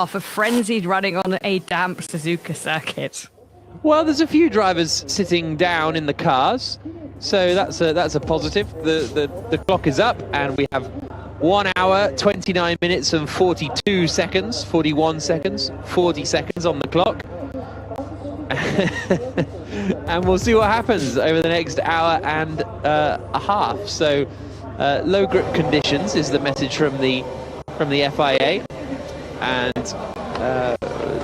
for frenzied running on a damp Suzuka circuit. Well, there's a few drivers sitting down in the cars, so that's a positive. The clock is up, and we have 1 hour, 29 minutes and 42 seconds, 41 seconds, 40 seconds on the clock. And we'll see what happens over the next hour and a half. So low grip conditions is the message from the FIA, and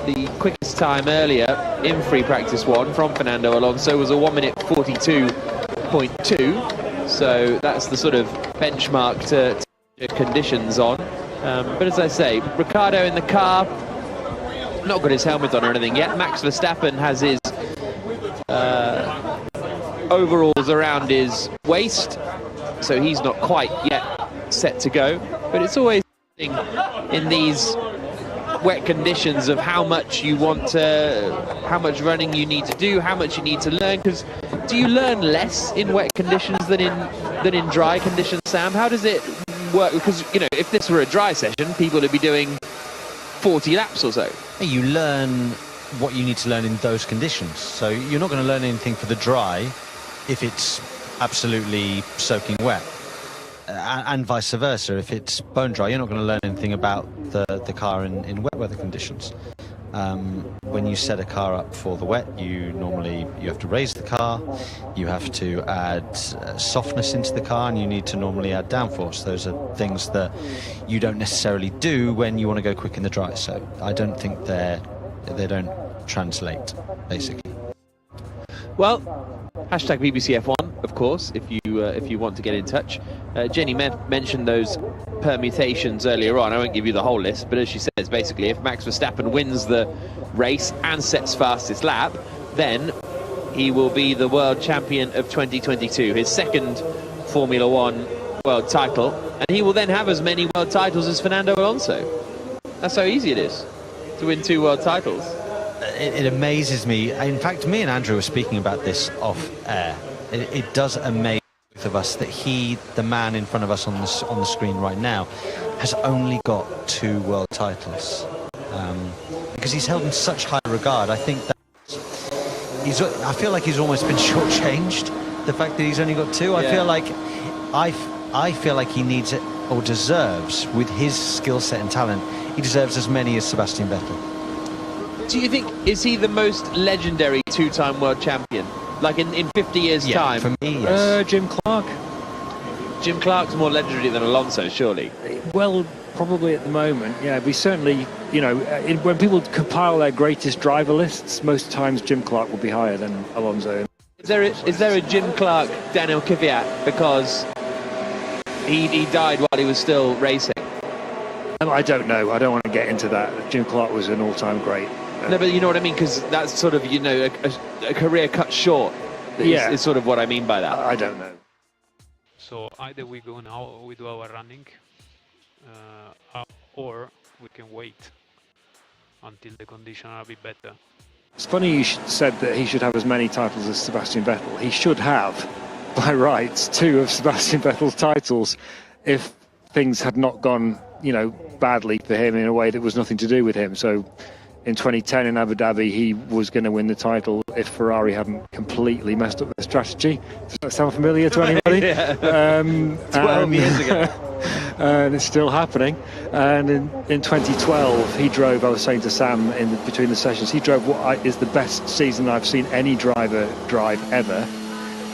the quickest time earlier in free practice 1 from Fernando Alonso was a 1 minute 42.2. So that's the sort of benchmark to conditions on. But as I say, Ricciardo in the car, not got his helmet on or anything yet. Max Verstappen has his overalls around his waist, so he's not quite yet set to go. But it's always in these wet conditions of how much you want to, how much running you need to do, how much you need to learn. Because do you learn less in wet conditions than in dry conditions, Sam? How does it work? Because, you know, if this were a dry session, people would be doing 40 laps or so. You learn what you need to learn in those conditions. So you're not going to learn anything for the dry if it's absolutely soaking wet. And vice versa, if it's bone dry, you're not going to learn anything about the car in wet weather conditions. When you set a car up for the wet, you have to raise the car, you have to add softness into the car, and you need to normally add downforce. Those are things that you don't necessarily do when you want to go quick in the dry. So I don't think they don't translate, basically. Well, hashtag BBC F1, of course, if you want to get in touch. Jenny mentioned those permutations earlier on. I won't give you the whole list, but as she says, basically, if Max Verstappen wins the race and sets fastest lap, then he will be the world champion of 2022, his second Formula One world title, and he will then have as many world titles as Fernando Alonso. That's how easy it is to win 2 world titles. It amazes me. In fact, me and Andrew were speaking about this off air. It does amaze both of us that the man in front of us on the screen right now, has only got 2 world titles. Because he's held in such high regard. I think that I feel like he's almost been shortchanged. The fact that he's only got 2. Yeah. I feel like he needs it, or deserves, with his skill set and talent, he deserves as many as Sebastian Vettel. Do you think, is he the most legendary 2-time world champion? Like in 50 years' time? For me, yes. Jim Clark. Jim Clark's more legendary than Alonso, surely. Well, probably at the moment, yeah. We certainly, you know, when people compile their greatest driver lists, most times Jim Clark will be higher than Alonso. Is there a Jim Clark, Daniel Kvyat, because he died while he was still racing? I don't know. I don't want to get into that. Jim Clark was an all-time great. No, but you know what I mean, because that's sort of, you know, a career cut short. Is sort of what I mean by that. I don't know. So either we go now, we do our running, or we can wait until the conditions are a bit better. It's funny you said that he should have as many titles as Sebastian Vettel. He should have, by rights, 2 of Sebastian Vettel's titles if things had not gone, you know, badly for him in a way that was nothing to do with him. So in 2010 in Abu Dhabi, he was going to win the title if Ferrari hadn't completely messed up their strategy. Does that sound familiar to anybody? 12 years ago. And it's still happening. And in 2012, he drove, I was saying to Sam between the sessions, he drove what is the best season I've seen any driver drive ever,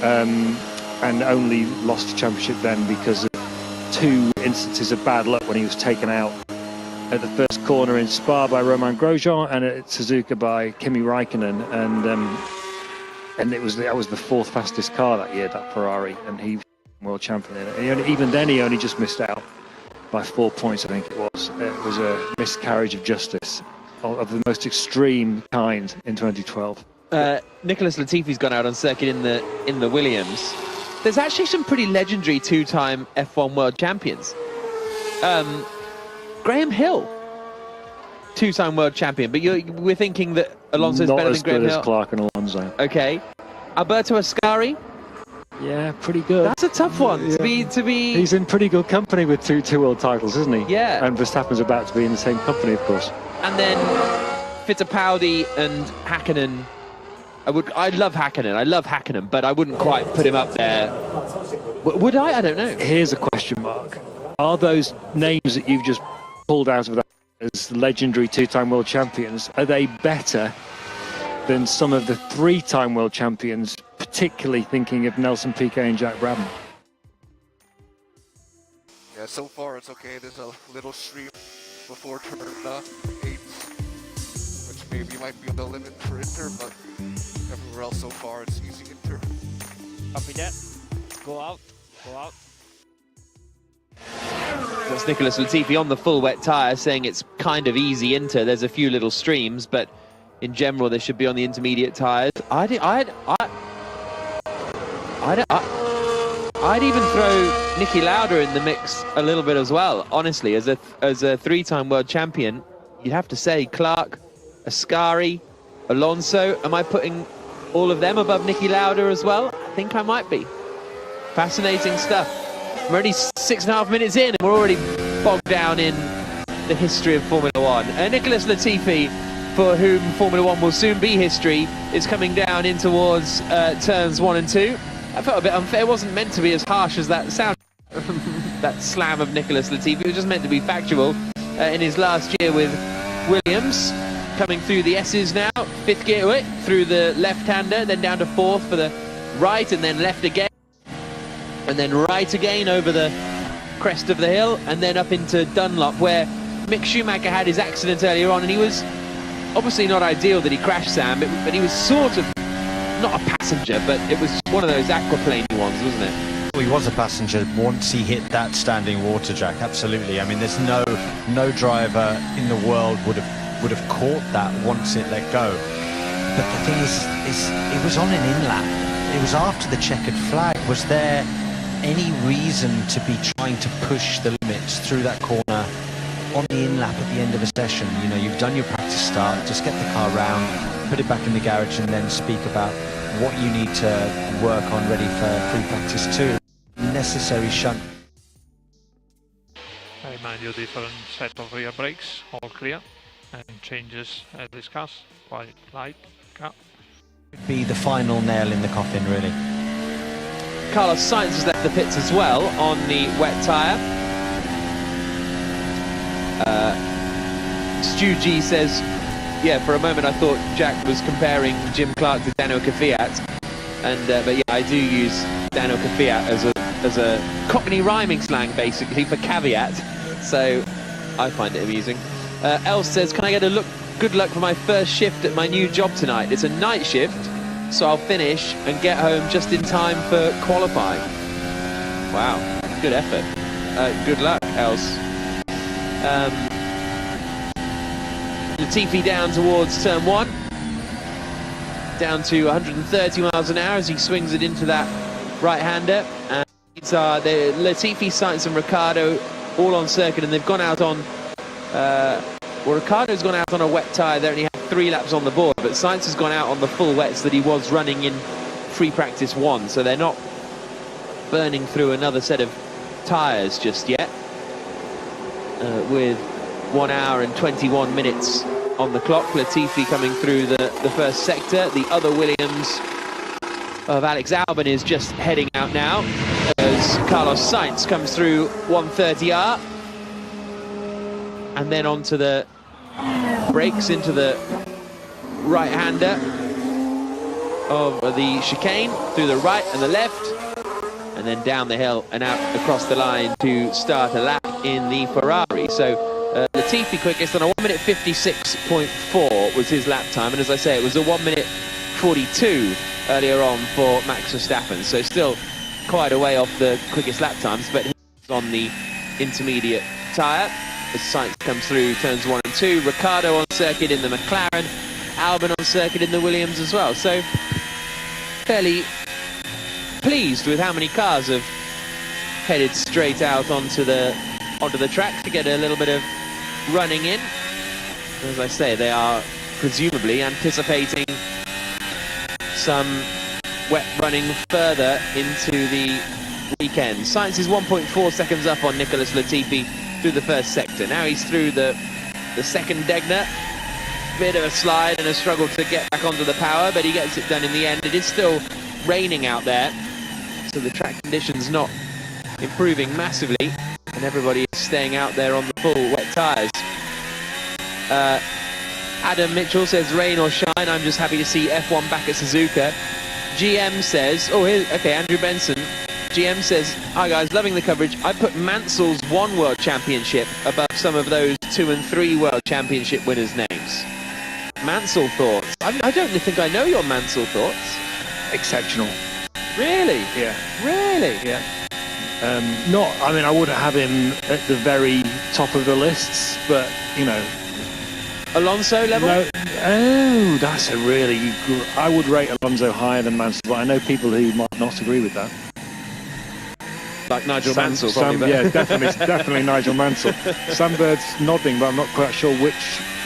and only lost the championship then because of 2 instances of bad luck when he was taken out at the first corner in Spa by Romain Grosjean and at Suzuka by Kimi Raikkonen, and that was the 4th fastest car that year, that Ferrari, and he was world champion in it. And even then he only just missed out by 4 points, I think it was. It was a miscarriage of justice of the most extreme kind in 2012. Nicholas Latifi's gone out on circuit in the Williams. There's actually some pretty legendary 2-time F1 world champions. Graham Hill, 2-time world champion, but we're thinking that Alonso's better than Graham Hill. Not as good as Clark and Alonso. Okay, Alberto Ascari. Yeah, pretty good. That's a tough one to be. He's in pretty good company with two world titles, isn't he? Yeah. And Verstappen's about to be in the same company, of course. And then Fittipaldi and Hakkinen. I love Hakkinen, but I wouldn't quite put him up there. Would I? I don't know. Here's a question mark. Are those names that you've just pulled out of that as legendary two-time world champions, are they better than some of the three-time world champions, particularly thinking of Nelson Piquet and Jack Brabham? Yeah, so far it's okay. There's a little stream before turn 8, which maybe might be the limit for Inter, but everywhere else so far it's easy Inter. Copy that. Go out. Go out. That's Nicholas Latifi on the full wet tyre saying it's kind of easy Inter. There's a few little streams, but in general they should be on the intermediate tyres. I'd even throw Niki Lauda in the mix a little bit as well. Honestly, as a three-time world champion, you'd have to say Clark, Ascari, Alonso. Am I putting all of them above Niki Lauda as well? I think I might be. Fascinating stuff. We're only 6.5 minutes in and we're already bogged down in the history of Formula One. Nicholas Latifi, for whom Formula One will soon be history, is coming down in towards turns 1 and 2. I felt a bit unfair. It wasn't meant to be as harsh as that sound. That slam of Nicholas Latifi. It was just meant to be factual. In his last year with Williams, coming through the S's now, 5th gear through the left-hander, then down to 4th for the right, and then left again, and then right again over the crest of the hill, and then up into Dunlop, where Mick Schumacher had his accident earlier on, and he was obviously not ideal that he crashed, Sam, but he was sort of not a passenger, but it was one of those aquaplane ones, wasn't it? Well, he was a passenger once he hit that standing water, Jack. Absolutely. I mean, there's no driver in the world would have caught that once it let go. But the thing is it was on an in-lap. It was after the checkered flag. Was there any reason to be trying to push the limits through that corner on the in-lap at the end of a session? You know, you've done your practice start, just get the car round, put it back in the garage, and then speak about what you need to work on ready for free practice 2. Necessary shunt. I remind you, different set of rear brakes, all clear, and changes as discussed, quite light car. Be the final nail in the coffin, really. Carlos Sainz has left the pits as well on the wet tyre. Stu G says, yeah, for a moment I thought Jack was comparing Jim Clark to Daniel Kvyat, and but yeah, I do use Daniel Kvyat as a Cockney rhyming slang basically for caveat, so I find it amusing. Els says, can I get a good luck for my first shift at my new job tonight? It's a night shift, so I'll finish and get home just in time for qualifying. Wow, good effort. Good luck, Els. Latifi down towards turn 1, down to 130 miles an hour as he swings it into that right-hander. And it's Latifi, Sainz and Ricciardo all on circuit, and they've gone out on well, Ricciardo's gone out on a wet tyre. They only had 3 laps on the board, but Sainz has gone out on the full wets that he was running in free practice 1, so they're not burning through another set of tyres just yet, with 1 hour and 21 minutes on the clock. Latifi coming through the first sector. The other Williams of Alex Albon is just heading out now as Carlos Sainz comes through 130R, and then onto the brakes into the right-hander of the chicane, through the right and the left, and then down the hill and out across the line to start a lap in the Ferrari. So Latifi quickest on a 1 minute 56.4 was his lap time, and as I say, it was a 1 minute 42 earlier on for Max Verstappen, so still quite a way off the quickest lap times, but he's on the intermediate tyre as Sainz comes through turns 1 and 2. Ricciardo on circuit in the McLaren, Albon on circuit in the Williams as well, so fairly pleased with how many cars have headed straight out onto the track to get a little bit of running in. As I say, they are presumably anticipating some wet running further into the weekend. Sainz is 1.4 seconds up on Nicholas Latifi through the first sector. Now he's through the The second Degner, bit of a slide and a struggle to get back onto the power, but he gets it done in the end. It is still raining out there, so the track conditions not improving massively, and everybody is staying out there on the full wet tyres. Adam Mitchell says, rain or shine, I'm just happy to see F1 back at Suzuka. GM says, oh, here, okay, Andrew Benson. GM says, hi guys, loving the coverage. I put Mansell's 1 World Championship above some of those 2 and 3 World Championship winners' names. Mansell thoughts. I don't think I know your Mansell thoughts. Exceptional. Really? Yeah. Really? Yeah. I mean, I wouldn't have him at the very top of the lists, but, you know. Alonso level? No, oh, that's a really good... I would rate Alonso higher than Mansell, but I know people who might not agree with that. Like Nigel Mansell, probably. Yeah, definitely Nigel Mansell. Sam Bird's nodding, but I'm not quite sure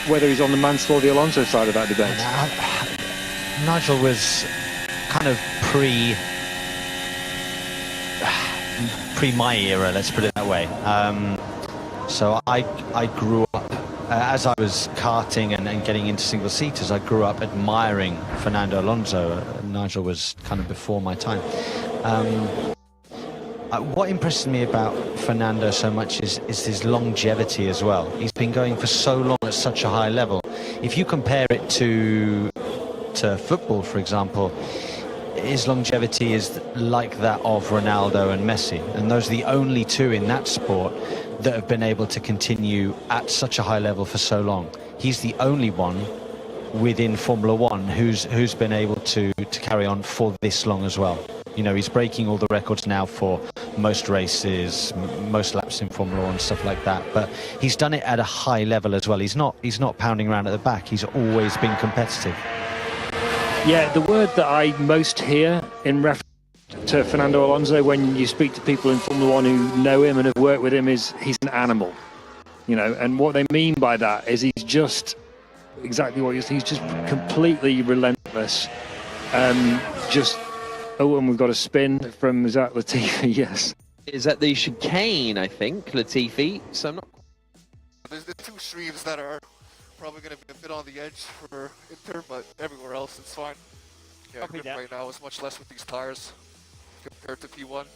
whether he's on the Mansell or the Alonso side of that debate. Nigel was kind of pre my era, let's put it that way. So I grew up, as I was karting and getting into single-seaters, I grew up admiring Fernando Alonso. Nigel was kind of before my time. What impresses me about Fernando so much is his longevity as well. He's been going for so long at such a high level. If you compare it to football, for example, his longevity is like that of Ronaldo and Messi, and those are the only two in that sport that have been able to continue at such a high level for so long. He's the only one within Formula One who's been able to carry on for this long as well. You know, he's breaking all the records now for most races, most laps in Formula One, stuff like that. But he's done it at a high level as well. He's not pounding around at the back. He's always been competitive. Yeah, the word that I most hear in reference to Fernando Alonso when you speak to people in Formula One who know him and have worked with him is he's an animal. You know, and what they mean by that is he's just exactly what he's just completely relentless. Oh, and we've got a spin from, is that Latifi? Yes. Is that the chicane, I think, Latifi? So I'm not... There's the 2 streams that are probably going to be a bit on the edge for Inter, but everywhere else it's fine. Yeah, grip right now is much less with these tires compared to P1.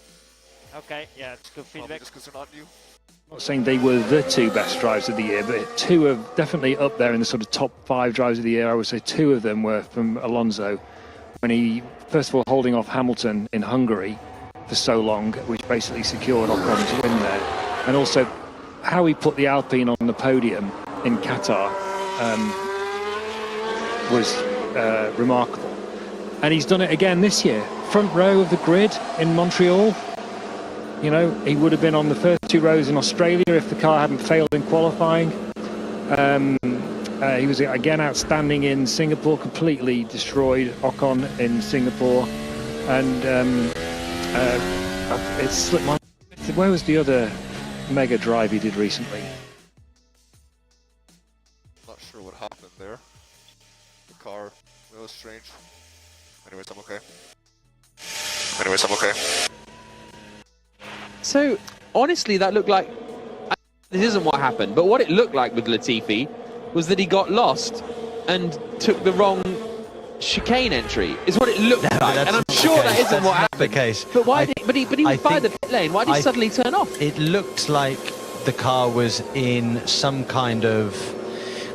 Okay, yeah, it's good feedback. Just because they're not new. I'm not saying they were the 2 best drivers of the year, but 2 are definitely up there in the sort of top 5 drivers of the year. I would say 2 of them were from Alonso, when he, first of all, holding off Hamilton in Hungary for so long, which basically secured Ocon's win there. And also, how he put the Alpine on the podium in Qatar was remarkable. And he's done it again this year. Front row of the grid in Montreal. You know, he would have been on the first 2 rows in Australia if the car hadn't failed in qualifying. He was again outstanding in Singapore, completely destroyed Ocon in Singapore. And it slipped my... Where was the other mega drive he did recently? Not sure what happened there. The car, it was strange. Anyways, I'm okay. So, honestly, that looked like... This isn't what happened, but what it looked like with Latifi was that he got lost and took the wrong chicane entry, is what it looked like. And I'm sure that isn't what happened. The case. But why but he was by the pit lane. Why did he suddenly turn off? It looked like the car was in some kind of,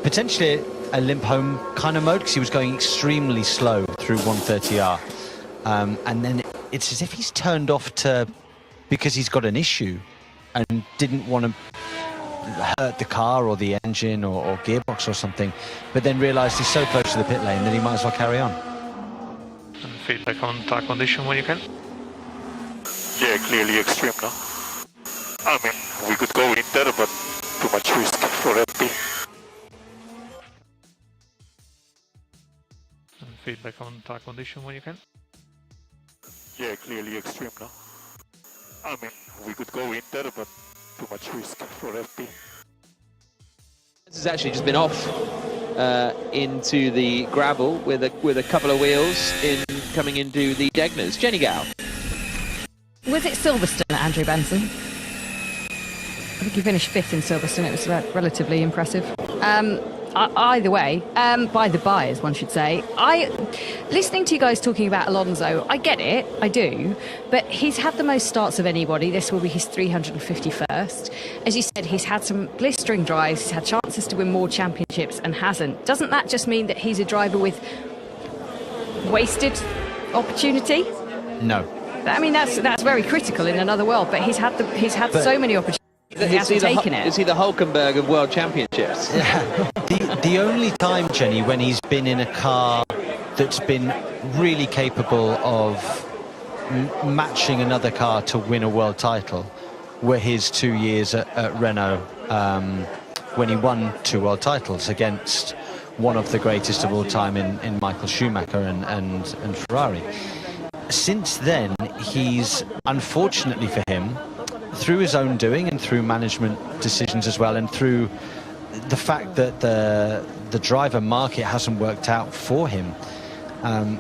potentially a limp home kind of mode, because he was going extremely slow through 130R. And then it's as if he's turned off because he's got an issue and didn't want to hurt the car or the engine or gearbox or something, but then realised he's so close to the pit lane that he might as well carry on. And feedback on track condition when you can. Yeah, clearly extreme now. I mean, we could go Inter, but too much risk for FP. And feedback on track condition when you can. Yeah, clearly extreme now. I mean, we could go Inter, but too much risk for FP. This has actually just been off into the gravel with a couple of wheels coming into the Degners. Jenny Gow. Was it Silverstone, Andrew Benson? I think he finished 5th in Silverstone. It was relatively impressive. Either way, by the buyers, one should say. Listening to you guys talking about Alonso, I get it, I do, but he's had the most starts of anybody. This will be his 351st. As you said, he's had some blistering drives, he's had chances to win more championships and hasn't. Doesn't that just mean that he's a driver with wasted opportunity? No. I mean, that's very critical in another world, but he's had so many opportunities. He hasn't taken it. Is he the Hulkenberg of World Championships? Yeah. The only time, Jenny, when he's been in a car that's been really capable of matching another car to win a world title were his 2 years at Renault, when he won 2 world titles against one of the greatest of all time in Michael Schumacher and Ferrari. Since then, he's, unfortunately for him, through his own doing and through management decisions as well, and through the fact that the driver market hasn't worked out for him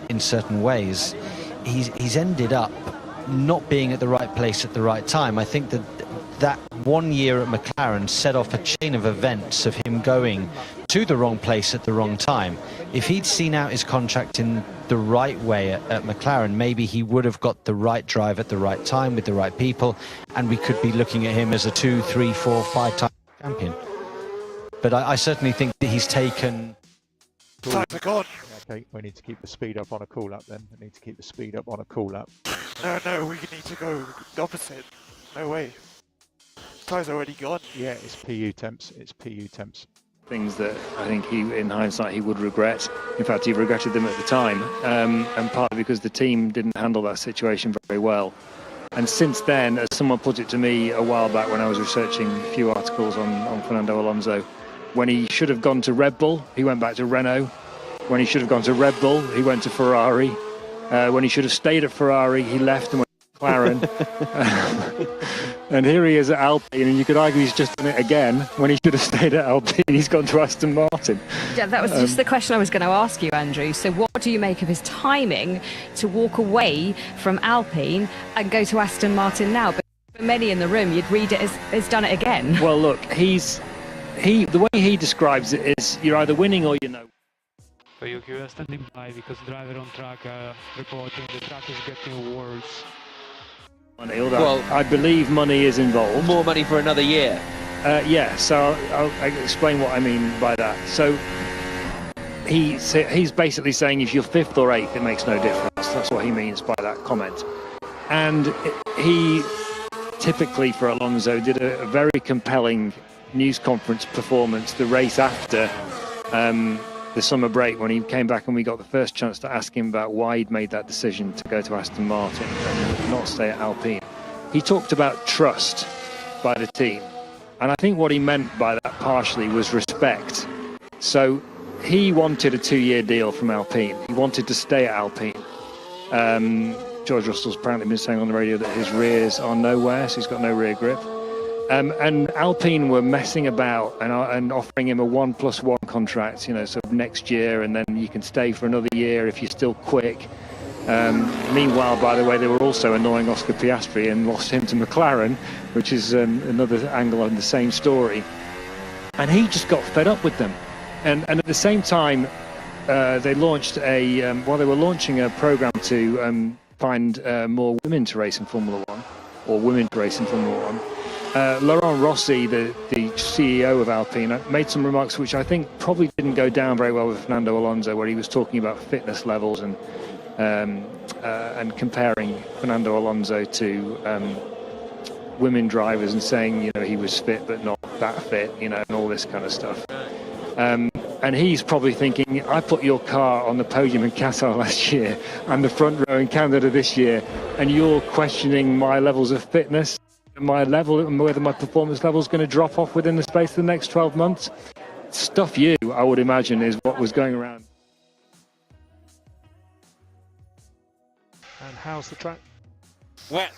in certain ways, he's ended up not being at the right place at the right time. I think that 1 year at McLaren set off a chain of events of him going to the wrong place at the wrong time. If he'd seen out his contract in the right way at McLaren, maybe he would have got the right drive at the right time with the right people, and we could be looking at him as a 2, 3, 4, 5-time champion. But I certainly think that he's taken... Time to go. Okay, we need to keep the speed up on a call-up then. We need to keep the speed up on a call-up. No, we need to go the opposite. No way. Time's already gone. Yeah, it's PU temps. It's PU temps. Things that I think he, in hindsight, he would regret. In fact, he regretted them at the time, and partly because the team didn't handle that situation very well. And since then, as someone put it to me a while back when I was researching a few articles on Fernando Alonso, when he should have gone to Red Bull, he went back to Renault. When he should have gone to Red Bull, he went to Ferrari. When he should have stayed at Ferrari, he left and went to McLaren. And here he is at Alpine, and you could argue he's just done it again. When he should have stayed at Alpine, he's gone to Aston Martin. Yeah, that was just the question I was going to ask you, Andrew. So what do you make of his timing to walk away from Alpine and go to Aston Martin now? But for many in the room, you'd read it as he's done it again. Well, look, the way he describes it is you're either winning or you're no. So you are standing by because driver on track reporting the track is getting worse. Well, I believe money is involved. More money for another year. Yeah, so I'll explain what I mean by that. So he's basically saying if you're 5th or 8th, it makes no difference. That's what he means by that comment. And he typically, for Alonso, did a very compelling news conference performance the race after the summer break, when he came back and we got the first chance to ask him about why he'd made that decision to go to Aston Martin and not stay at Alpine. He talked about trust by the team, and I think what he meant by that partially was respect. So he wanted a 2-year deal from Alpine. He wanted to stay at Alpine. George Russell's apparently been saying on the radio that his rears are nowhere, so he's got no rear grip. And Alpine were messing about and offering him a 1+1 contract, you know, so next year, and then you can stay for another year if you're still quick. Meanwhile, by the way, they were also annoying Oscar Piastri and lost him to McLaren, which is another angle on the same story. And he just got fed up with them. And at the same time, they launched while they were launching a program to find more women to race in Formula One, or women to race in Formula One. Laurent Rossi, the CEO of Alpine, made some remarks which I think probably didn't go down very well with Fernando Alonso, where he was talking about fitness levels and comparing Fernando Alonso to women drivers and saying, you know, he was fit but not that fit, you know, and all this kind of stuff. And he's probably thinking, I put your car on the podium in Qatar last year and the front row in Canada this year, and you're questioning my levels of fitness, my level, and whether my performance level is going to drop off within the space of the next 12 months. Stuff you, I would imagine, is what was going around. And how's the track? Wet.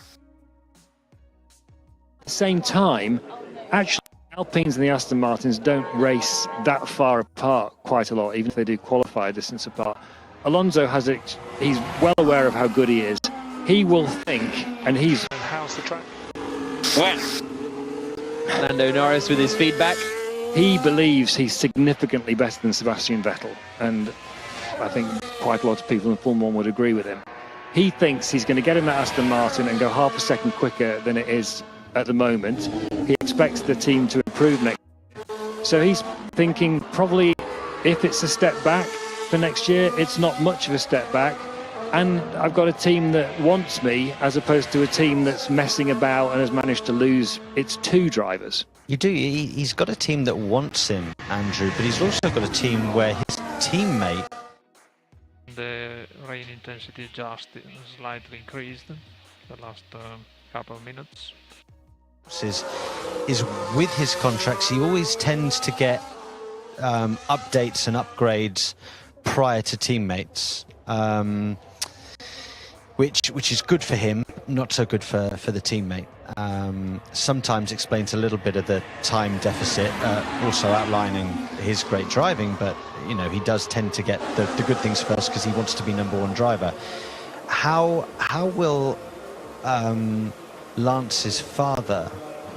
At the same time, actually, Alpines and the Aston Martins don't race that far apart quite a lot, even if they do qualify a distance apart. Alonso has it, he's well aware of how good he is. He will think, and he's... And how's the track? Wet. Lando Norris with his feedback. he believes he's significantly better than Sebastian Vettel, and I think quite a lot of people in Formula 1 would agree with him. He thinks he's going to get in that Aston Martin and go half a second quicker than it is at the moment. He expects the team to improve next year. So he's thinking probably if it's a step back for next year, it's not much of a step back. And I've got a team that wants me as opposed to a team that's messing about and has managed to lose its 2 drivers. You do. He's got a team that wants him, Andrew, but he's also got a team where his teammate... The rain intensity just slightly increased the last couple of minutes. Is with his contracts, he always tends to get updates and upgrades prior to teammates. Which is good for him, not so good for the teammate. Sometimes explains a little bit of the time deficit, also outlining his great driving, but you know, he does tend to get the good things first because he wants to be #1 driver. How will Lance's father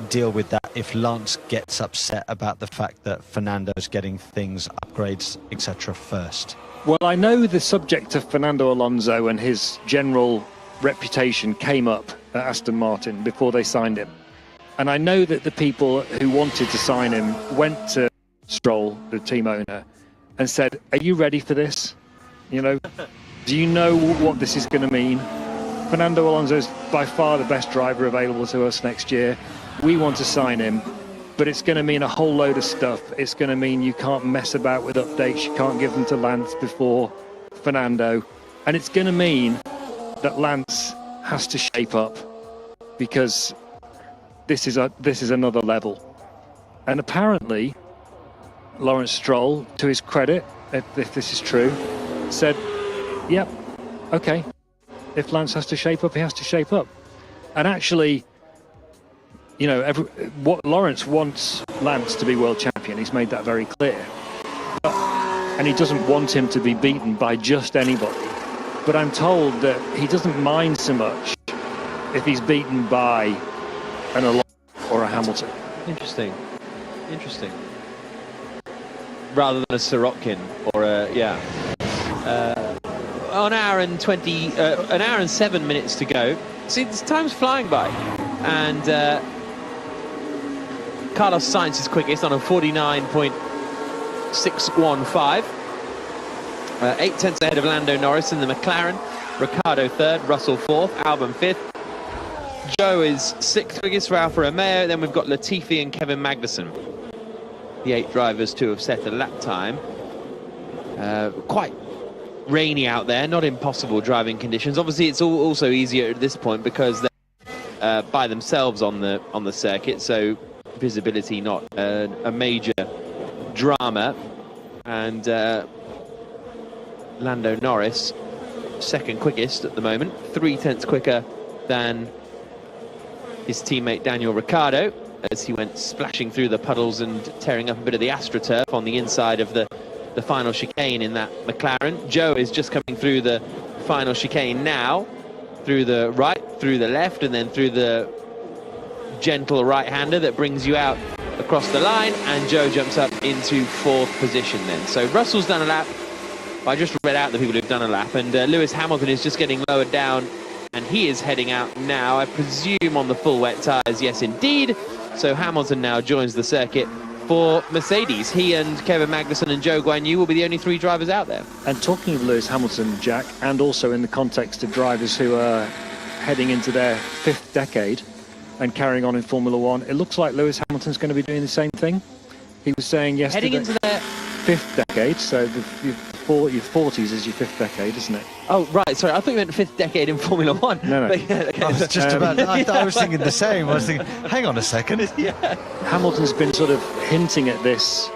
deal with that if Lance gets upset about the fact that Fernando's getting things, upgrades, etc. first? Well, I know the subject of Fernando Alonso and his general reputation came up at Aston Martin before they signed him. And I know that the people who wanted to sign him went to Stroll, the team owner, and said, are you ready for this? You know, do you know what this is going to mean? Fernando Alonso is by far the best driver available to us next year. We want to sign him. But it's going to mean a whole load of stuff. It's going to mean you can't mess about with updates. You can't give them to Lance before Fernando. And it's going to mean that Lance has to shape up because this is another level. And apparently, Lawrence Stroll, to his credit, if this is true, said, yep, okay. If Lance has to shape up, he has to shape up. And actually... You know, what Lawrence wants Lance to be world champion. He's made that very clear. And he doesn't want him to be beaten by just anybody. But I'm told that he doesn't mind so much if he's beaten by an Alonso or a Hamilton. Interesting. Rather than a Sirotkin or a, an hour and 7 minutes to go. See, this time's flying by. And Carlos Sainz is quickest on a 49.615. 8 tenths ahead of Lando Norris in the McLaren. Ricciardo 3rd, Russell 4th, Albon 5th. Joe is 6th quickest for Alfa Romeo. Then we've got Latifi and Kevin Magnussen. The 8 drivers to have set a lap time. Quite rainy out there, not impossible driving conditions. Obviously, it's also easier at this point because they're by themselves on the circuit, so visibility not a major drama. And Lando Norris, 2nd quickest at the moment, 3 tenths quicker than his teammate Daniel Ricciardo as he went splashing through the puddles and tearing up a bit of the AstroTurf on the inside of the final chicane in that McLaren. Joe is just coming through the final chicane now, through the right, through the left, and then through the gentle right-hander that brings you out across the line, and Joe jumps up into 4th position then. So Russell's done a lap. I just read out the people who've done a lap, and Lewis Hamilton is just getting lowered down, and he is heading out now, I presume on the full wet tyres. Yes, indeed. So Hamilton now joins the circuit for Mercedes. He and Kevin Magnussen and Zhou Guanyu will be the only 3 drivers out there. And talking of Lewis Hamilton, Jack, and also in the context of drivers who are heading into their 5th decade and carrying on in Formula 1, it looks like Lewis Hamilton's going to be doing the same thing. He was saying yesterday... Heading into their 5th decade, so your 40s is your 5th decade, isn't it? Oh, right, sorry, I thought you meant 5th decade in Formula 1. No. But, yeah, okay. I was just about... I was thinking the same. I was thinking, hang on a second. Hamilton's been sort of hinting at this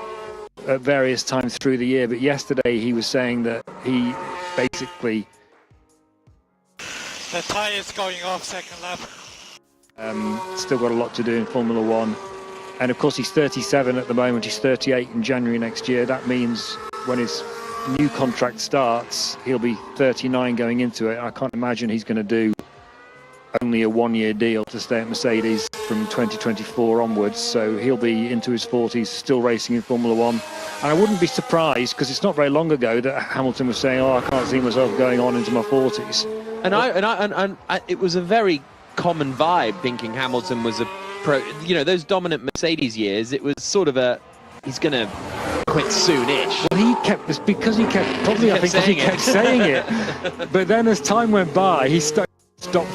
at various times through the year, but yesterday he was saying that he basically... The tyre's going off 2nd lap. Still got a lot to do in Formula 1. And of course he's 37 at the moment, he's 38 in January next year. That means when his new contract starts, he'll be 39 going into it. I can't imagine he's going to do only only a one-year deal to stay at Mercedes from 2024 onwards, so he'll be into his 40s, still racing in Formula One. And I wouldn't be surprised, because it's not very long ago that Hamilton was saying, "Oh, I can't see myself going on into my 40s." And it was a very common vibe thinking Hamilton was a pro. You know, those dominant Mercedes years, it was sort of a he's going to quit soonish. Well, he kept this because he kept probably I think he kept saying it. But then as time went by, he stopped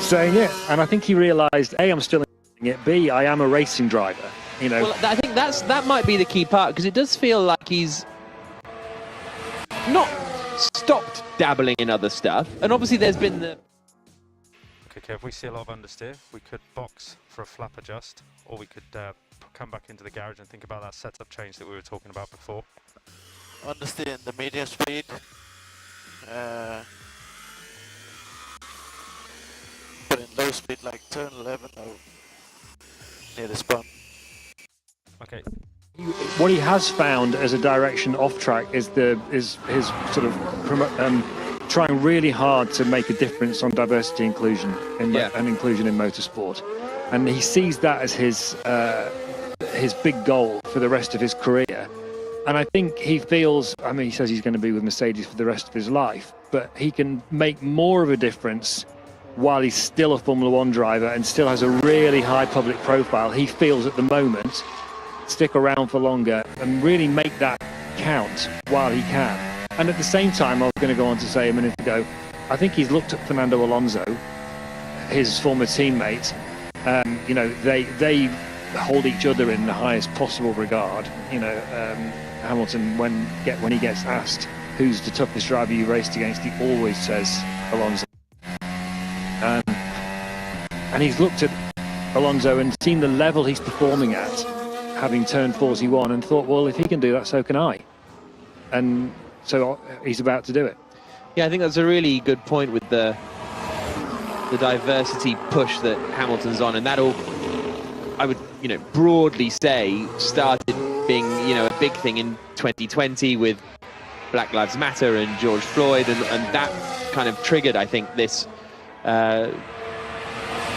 saying it, and I think he realised, A, I'm still enjoying it. B, I am a racing driver. You know. Well, I think that might be the key part, because it does feel like he's not stopped dabbling in other stuff, and obviously there's been the. Okay, if we see a lot of understeer, we could box for a flap adjust, or we could come back into the garage and think about that setup change that we were talking about before. Understeer in the medium speed. But in low speed, like turn 11 or near the spun. Okay. What he has found as a direction off track is his sort of trying really hard to make a difference on diversity inclusion and inclusion in motorsport, and he sees that as his big goal for the rest of his career. And I think he feels, I mean, he says he's going to be with Mercedes for the rest of his life, but he can make more of a difference while he's still a Formula One driver and still has a really high public profile. He feels at the moment, stick around for longer and really make that count while he can. And at the same time, I was going to go on to say a minute ago, I think he's looked at Fernando Alonso, his former teammate. You know, they hold each other in the highest possible regard. You know, Hamilton, when he gets asked who's the toughest driver you raced against, he always says Alonso. And he's looked at Alonso and seen the level he's performing at, having turned 41, and thought, well, if he can do that, so can I. And so he's about to do it. Yeah, I think that's a really good point with the diversity push that Hamilton's on, and that all, I would, you know, broadly say started being, you know, a big thing in 2020 with Black Lives Matter and George Floyd, and that kind of triggered, I think, this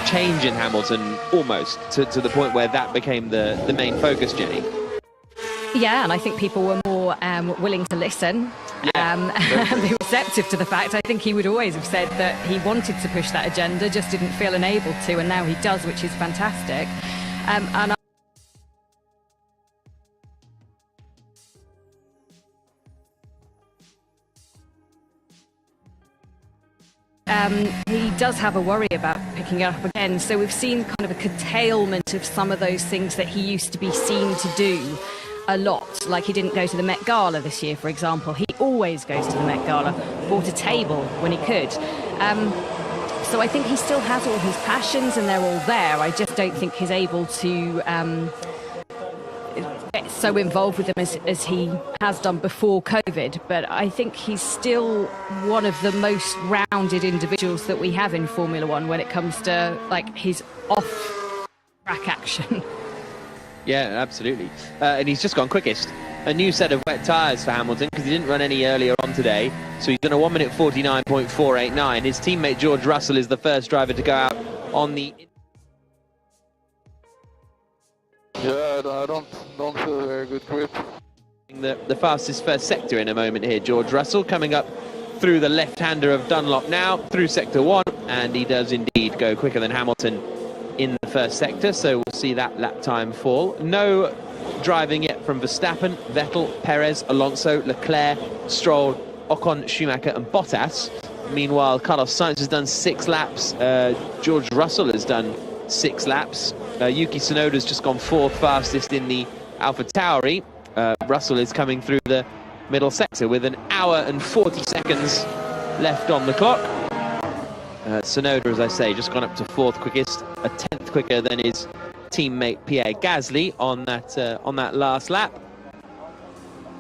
change in Hamilton almost to the point where that became the main focus, Jenny. Yeah, and I think people were more willing to listen and be receptive to the fact. I think he would always have said that he wanted to push that agenda, just didn't feel unable to, and now he does, which is fantastic. And he does have a worry about picking it up again. So we've seen kind of a curtailment of some of those things that he used to be seen to do a lot. Like he didn't go to the Met Gala this year, for example. He always goes to the Met Gala, bought a table when he could. So I think he still has all his passions and they're all there. I just don't think he's able to get so involved with them as he has done before COVID. But I think he's still one of the most rounded individuals that we have in Formula One when it comes to like his off-track action. Yeah, absolutely. And he's just gone quickest. A new set of wet tyres for Hamilton because he didn't run any earlier on today. So he's done a 1:49.489. His teammate George Russell is the first driver to go out on the... Yeah, I don't feel a very good grip. The fastest first sector in a moment here. George Russell coming up through the left-hander of Dunlop now, through sector 1, and he does indeed go quicker than Hamilton in the first sector, so we'll see that lap time fall. No driving yet from Verstappen, Vettel, Perez, Alonso, Leclerc, Stroll, Ocon, Schumacher and Bottas. Meanwhile, Carlos Sainz has done 6 laps. George Russell has done 6 laps. Yuki Tsunoda's just gone 4th fastest in the AlphaTauri. Russell is coming through the middle sector with 1 hour and 40 seconds left on the clock. Tsunoda, as I say, just gone up to 4th quickest, a 10th quicker than his teammate Pierre Gasly on that last lap.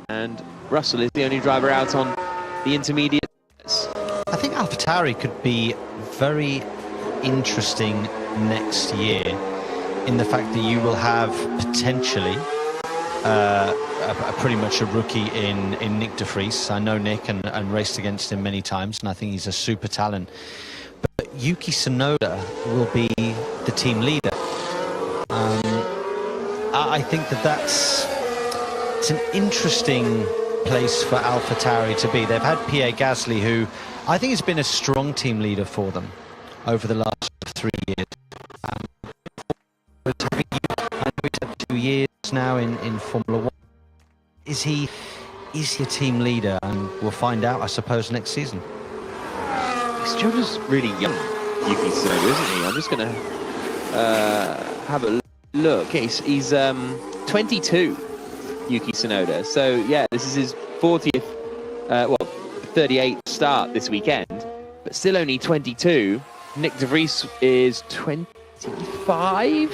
And Russell is the only driver out on the intermediate. I think AlphaTauri could be very interesting next year in the fact that you will have potentially pretty much a rookie in Nick de Vries. I know Nick and raced against him many times, and I think he's a super talent. But Yuki Tsunoda will be the team leader. I think it's an interesting place for AlphaTauri to be. They've had Pierre Gasly, who I think has been a strong team leader for them over the last 3 years. I know he's had 2 years now in Formula 1. Is he a team leader? And we'll find out, I suppose, next season. He's just really young, Yuki Tsunoda, isn't he? I'm just going to have a look. He's 22, Yuki Tsunoda. So, yeah, this is his 40th, 38th start this weekend, but still only 22. Nick de Vries is 25?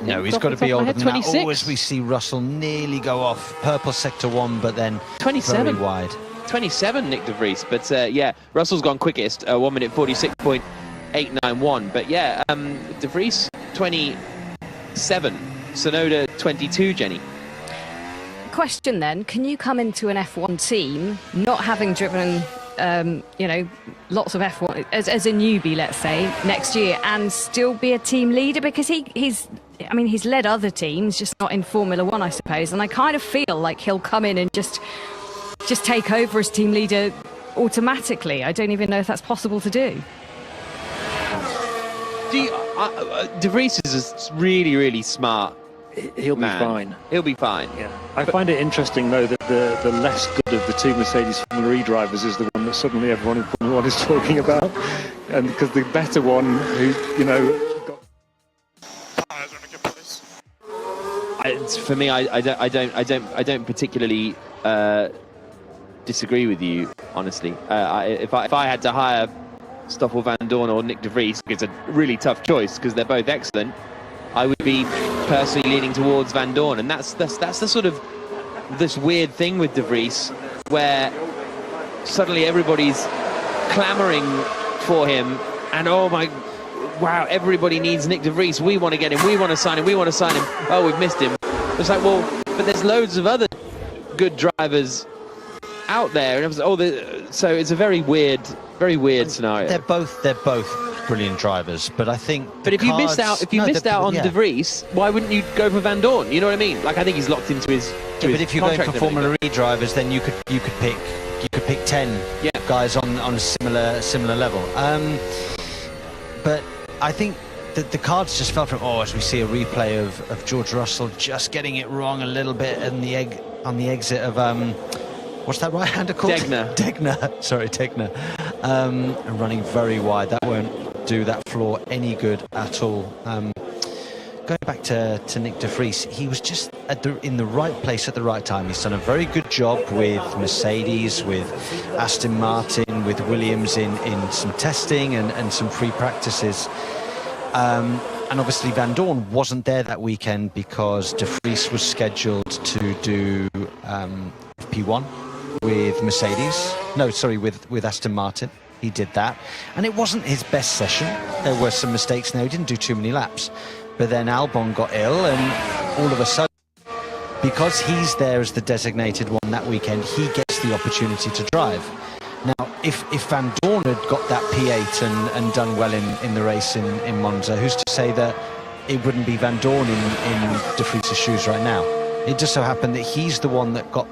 No, he's got to be older than 26. That. Oh, as we see Russell nearly go off purple sector 1, but then 27. Very wide. 27, Nick de Vries. But yeah, Russell's gone quickest, 1 minute 46.891. But yeah, de Vries 27, Tsunoda 22, Jenny. Question then, can you come into an F1 team not having driven you know, lots of F1 as a newbie, let's say, next year, and still be a team leader? Because he's led other teams, just not in Formula 1, I suppose, and I kind of feel like he'll come in and just take over as team leader automatically. I don't even know if that's possible to do. De Vries is a really, really smart He'll be man. fine. He'll be fine. Yeah. I find it interesting, though, that the less good of the two Mercedes Formula E drivers is the one that suddenly everyone in Formula 1 is talking about, and because the better one, who got Tires are in a good place. For me, I don't particularly disagree with you, honestly. If I had to hire Stoffel Van Dorn or Nick de Vries, it's a really tough choice because they're both excellent, I would be personally leaning towards Van Dorn, and that's the sort of this weird thing with de Vries, where suddenly everybody's clamoring for him, and oh my, wow, everybody needs Nick de Vries. We want to get him. We want to sign him. We want to sign him. Oh, we've missed him. It's like, well, but there's loads of other good drivers out there, and it was, so it's a very weird scenario. They're both brilliant drivers, but I think. But if you missed out on de Vries, why wouldn't you go for Van Dorn? You know what I mean? Like, I think he's locked into his. But if you're going for Formula E drivers, then you could pick 10 guys on a similar level. But I think that the cards just fell from. As we see a replay of George Russell just getting it wrong a little bit on the exit of what's that right-hander called? Degner. Sorry, Degner. And running very wide. That won't do that floor any good at all. Going back to Nick de Vries, he was just in the right place at the right time. He's done a very good job with Mercedes, with Aston Martin, with Williams in some testing and some free practices. And obviously Van Dorn wasn't there that weekend because de Vries was scheduled to do P1 with Mercedes. No, sorry, with Aston Martin. He did that, and it wasn't his best session. There were some mistakes there. He didn't do too many laps, but then Albon got ill, and all of a sudden, because he's there as the designated one that weekend, he gets the opportunity to drive. Now, if Van Dorn had got that P8 and done well in the race in Monza, who's to say that it wouldn't be Van Dorn in de Vries' shoes right now? It just so happened that he's the one that got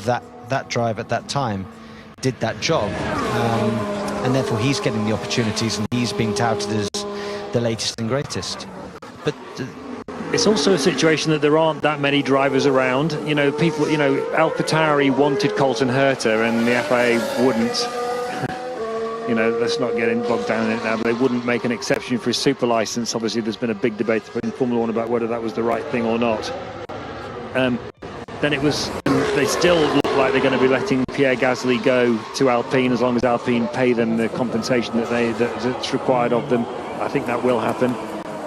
that drive at that time, did that job, and therefore he's getting the opportunities and he's being touted as the latest and greatest. But it's also a situation that there aren't that many drivers around. AlphaTauri wanted Colton Herta and the FIA wouldn't. Let's not get bogged down in it now, but they wouldn't make an exception for his super license. Obviously, there's been a big debate in Formula 1 about whether that was the right thing or not. Then they still look like they're going to be letting Pierre Gasly go to Alpine as long as Alpine pay them the compensation that's required of them. I think that will happen.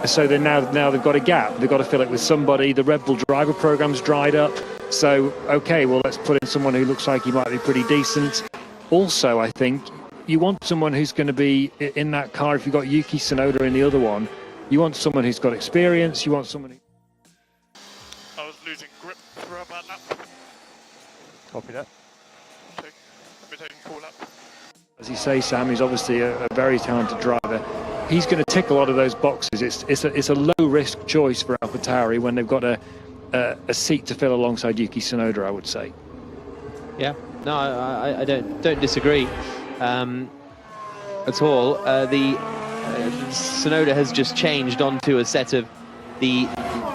So now they've got a gap. They've got to fill it with somebody. The Red Bull driver program's dried up. So, okay, well, let's put in someone who looks like he might be pretty decent. Also, I think you want someone who's going to be in that car. If you've got Yuki Tsunoda in the other one, you want someone who's got experience. You want someone who... I was losing grip throughout that lap. Copy that. I'll be taking full lap. As you say, Sam, he's obviously a very talented driver. He's going to tick a lot of those boxes. It's a low-risk choice for AlphaTauri when they've got a seat to fill alongside Yuki Tsunoda, I would say. Yeah, no, I don't disagree at all. Tsunoda has just changed onto a set of the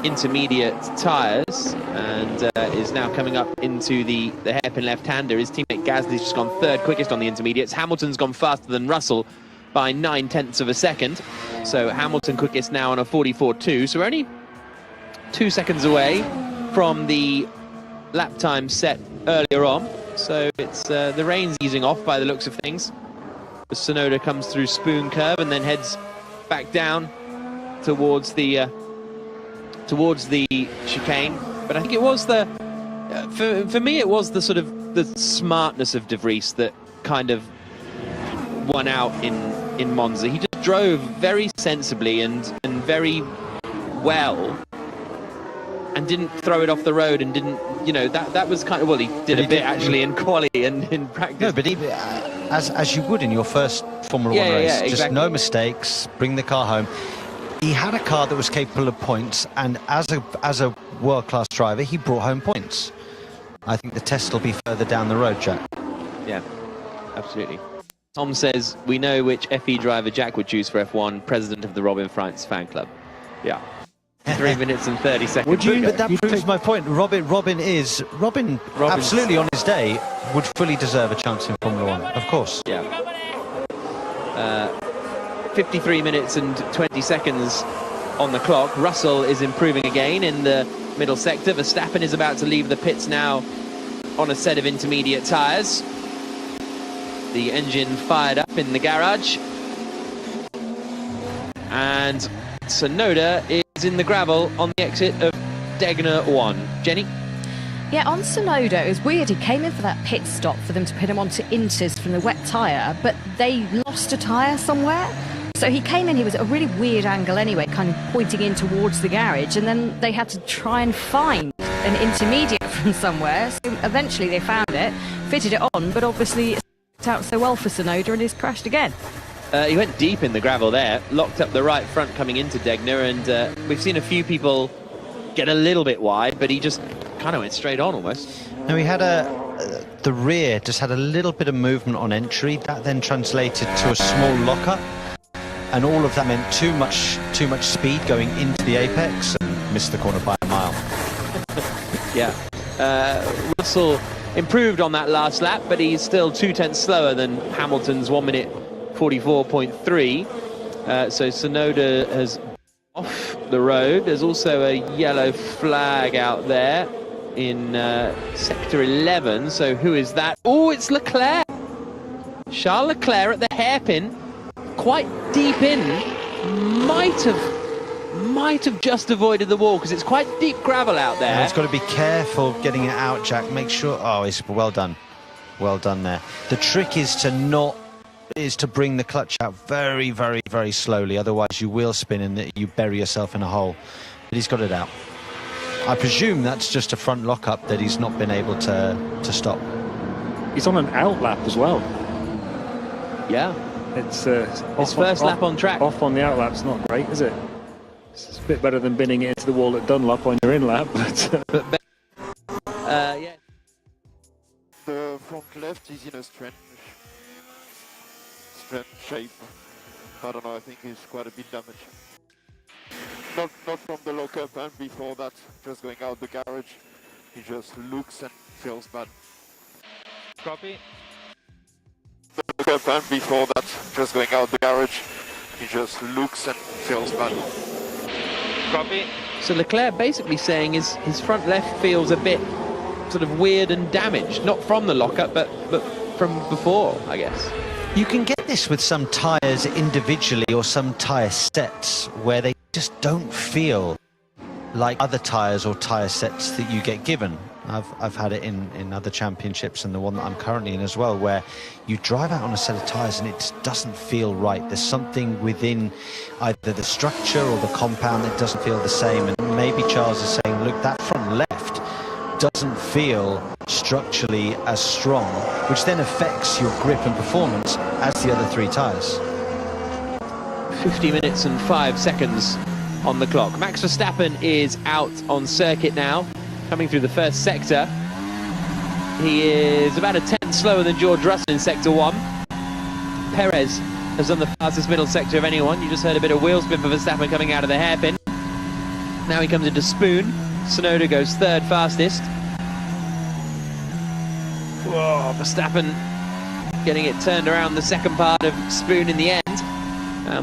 intermediate tyres and is now coming up into the hairpin left-hander. His teammate Gasly's just gone third quickest on the intermediates. Hamilton's gone faster than Russell by 9/10 of a second. So Hamilton quickest now on a 44.2. So we're only 2 seconds away from the lap time set earlier on. So it's the rain's easing off by the looks of things. The Tsunoda comes through Spoon Curve and then heads back down towards the chicane. But I think it was for me it was the sort of the smartness of De Vries that kind of won out in Monza. He just drove very sensibly and very well, and didn't throw it off the road, and didn't, you know, that was kind of, well, he did a bit actually in quali and in practice. No, but he, as you would in your first Formula One race, exactly. Just no mistakes, bring the car home. He had a car that was capable of points, and as a world-class driver, he brought home points. I think the test will be further down the road, Jack. Yeah, absolutely. Tom says, we know which FE driver Jack would choose for F1, president of the Robin France fan club. Yeah. 3 minutes and 30 seconds. Would you? But that proves my point. Robin absolutely on his day would fully deserve a chance in Formula One, of course. Yeah. 53 minutes and 20 seconds on the clock. Russell is improving again in the middle sector. Verstappen is about to leave the pits now on a set of intermediate tyres. The engine fired up in the garage. And Tsunoda is in the gravel on the exit of Degner 1. Jenny? Yeah, on Tsunoda, it was weird. He came in for that pit stop for them to put him onto Inters from the wet tyre, but they lost a tyre somewhere. So he came in, he was at a really weird angle anyway, kind of pointing in towards the garage, and then they had to try and find an intermediate from somewhere. So eventually they found it, fitted it on, but obviously it worked out so well for Tsunoda and he's crashed again. He went deep in the gravel there, locked up the right front coming into Degner, and we've seen a few people get a little bit wide, but he just kind of went straight on almost. No, he had the rear just had a little bit of movement on entry. That then translated to a small lockup, and all of that meant too much speed going into the apex and missed the corner by a mile. Yeah. Russell improved on that last lap, but he's still 2/10 slower than Hamilton's 1 minute 44.3. So Tsunoda has off the road. There's also a yellow flag out there in sector 11. So who is that? Oh, it's Leclerc. Charles Leclerc at the hairpin, quite deep in. Might have just avoided the wall because it's quite deep gravel out there. And he's got to be careful getting it out, Jack. Make sure. Oh, it's well done there. The trick is to bring the clutch out very, very, very slowly. Otherwise, you will spin and you bury yourself in a hole. But he's got it out. I presume that's just a front lockup that he's not been able to stop. He's on an out lap as well. Yeah. It's his first lap on track. Off on the out lap's not great, is it? It's a bit better than binning it into the wall at Dunlop on your in lap. But yeah. The front left is in a strange shape. I don't know, I think it's quite a bit damaged. Not from the lockup, and before that, just going out the garage, he just looks and feels bad. Copy. The lockup, and before that, just going out the garage, he just looks and feels bad. Copy. So Leclerc basically saying his front left feels a bit sort of weird and damaged, not from the lockup, but from before, I guess. You can get this with some tyres individually or some tyre sets where they just don't feel like other tyres or tyre sets that you get given. I've had it in other championships and the one that I'm currently in as well, where you drive out on a set of tyres and it just doesn't feel right. There's something within either the structure or the compound that doesn't feel the same. And maybe Charles is saying, look, that front left doesn't feel structurally as strong, which then affects your grip and performance. as the other 3 tyres. 50 minutes and 5 seconds on the clock. Max Verstappen is out on circuit now, coming through the first sector. He is about a tenth slower than George Russell in sector 1. Perez has done the fastest middle sector of anyone. You just heard a bit of wheel spin for Verstappen coming out of the hairpin. Now he comes into Spoon. Tsunoda goes 3rd fastest. Whoa, Verstappen getting it turned around the second part of Spoon in the end.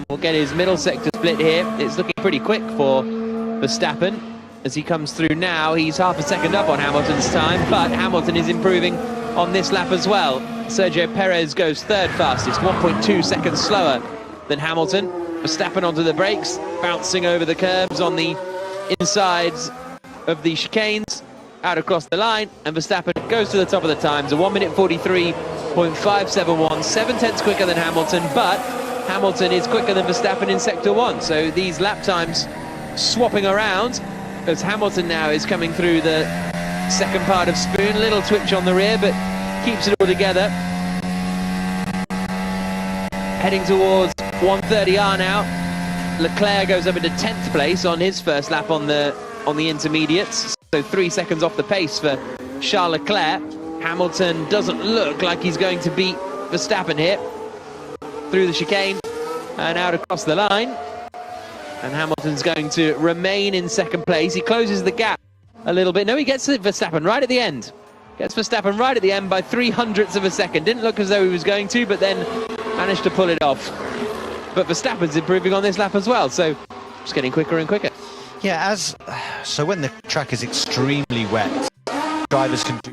We'll get his middle sector split here. It's looking pretty quick for Verstappen. As he comes through now, he's half a second up on Hamilton's time, but Hamilton is improving on this lap as well. Sergio Perez goes 3rd fastest, 1.2 seconds slower than Hamilton. Verstappen onto the brakes, bouncing over the curbs on the insides of the chicanes, out across the line, and Verstappen goes to the top of the times, a 1 minute 43.571, 7 tenths quicker than Hamilton, but Hamilton is quicker than Verstappen in sector 1, so these lap times swapping around as Hamilton now is coming through the second part of Spoon. Little twitch on the rear, but keeps it all together. Heading towards 130R now. Leclerc goes up into 10th place on his first lap on the intermediates, so 3 seconds off the pace for Charles Leclerc. Hamilton doesn't look like he's going to beat Verstappen here. Through the chicane and out across the line. And Hamilton's going to remain in second place. He closes the gap a little bit. No, he gets Verstappen right at the end. Gets Verstappen right at the end by 0.03 of a second. Didn't look as though he was going to, but then managed to pull it off. But Verstappen's improving on this lap as well, so just getting quicker and quicker. Yeah, so when the track is extremely wet, drivers can do...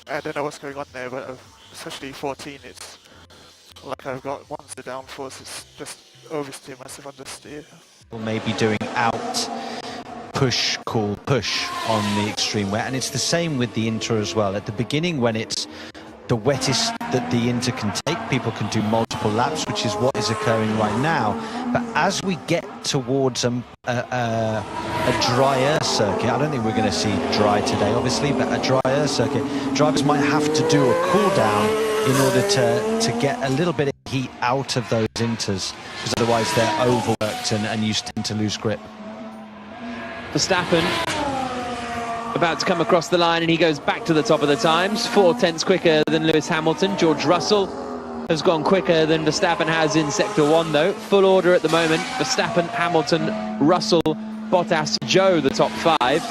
I don't know what's going on there, but especially 14, it's like I've got once the downforce, it's just oversteer, massive understeer. Maybe doing out push, call, push on the extreme wet, and it's the same with the Inter as well. At the beginning, when it's the wettest that the Inter can take, people can do multiple laps, which is what is occurring right now. But as we get towards a drier circuit, I don't think we're going to see dry today, obviously, but a drier circuit, drivers might have to do a cool down in order to get a little bit of heat out of those Inters, because otherwise they're overworked and you tend to lose grip. Verstappen about to come across the line, and he goes back to the top of the times, 4 tenths quicker than Lewis Hamilton. George Russell has gone quicker than Verstappen has in sector 1 though. Full order at the moment: Verstappen, Hamilton, Russell, Bottas, Joe the top 5,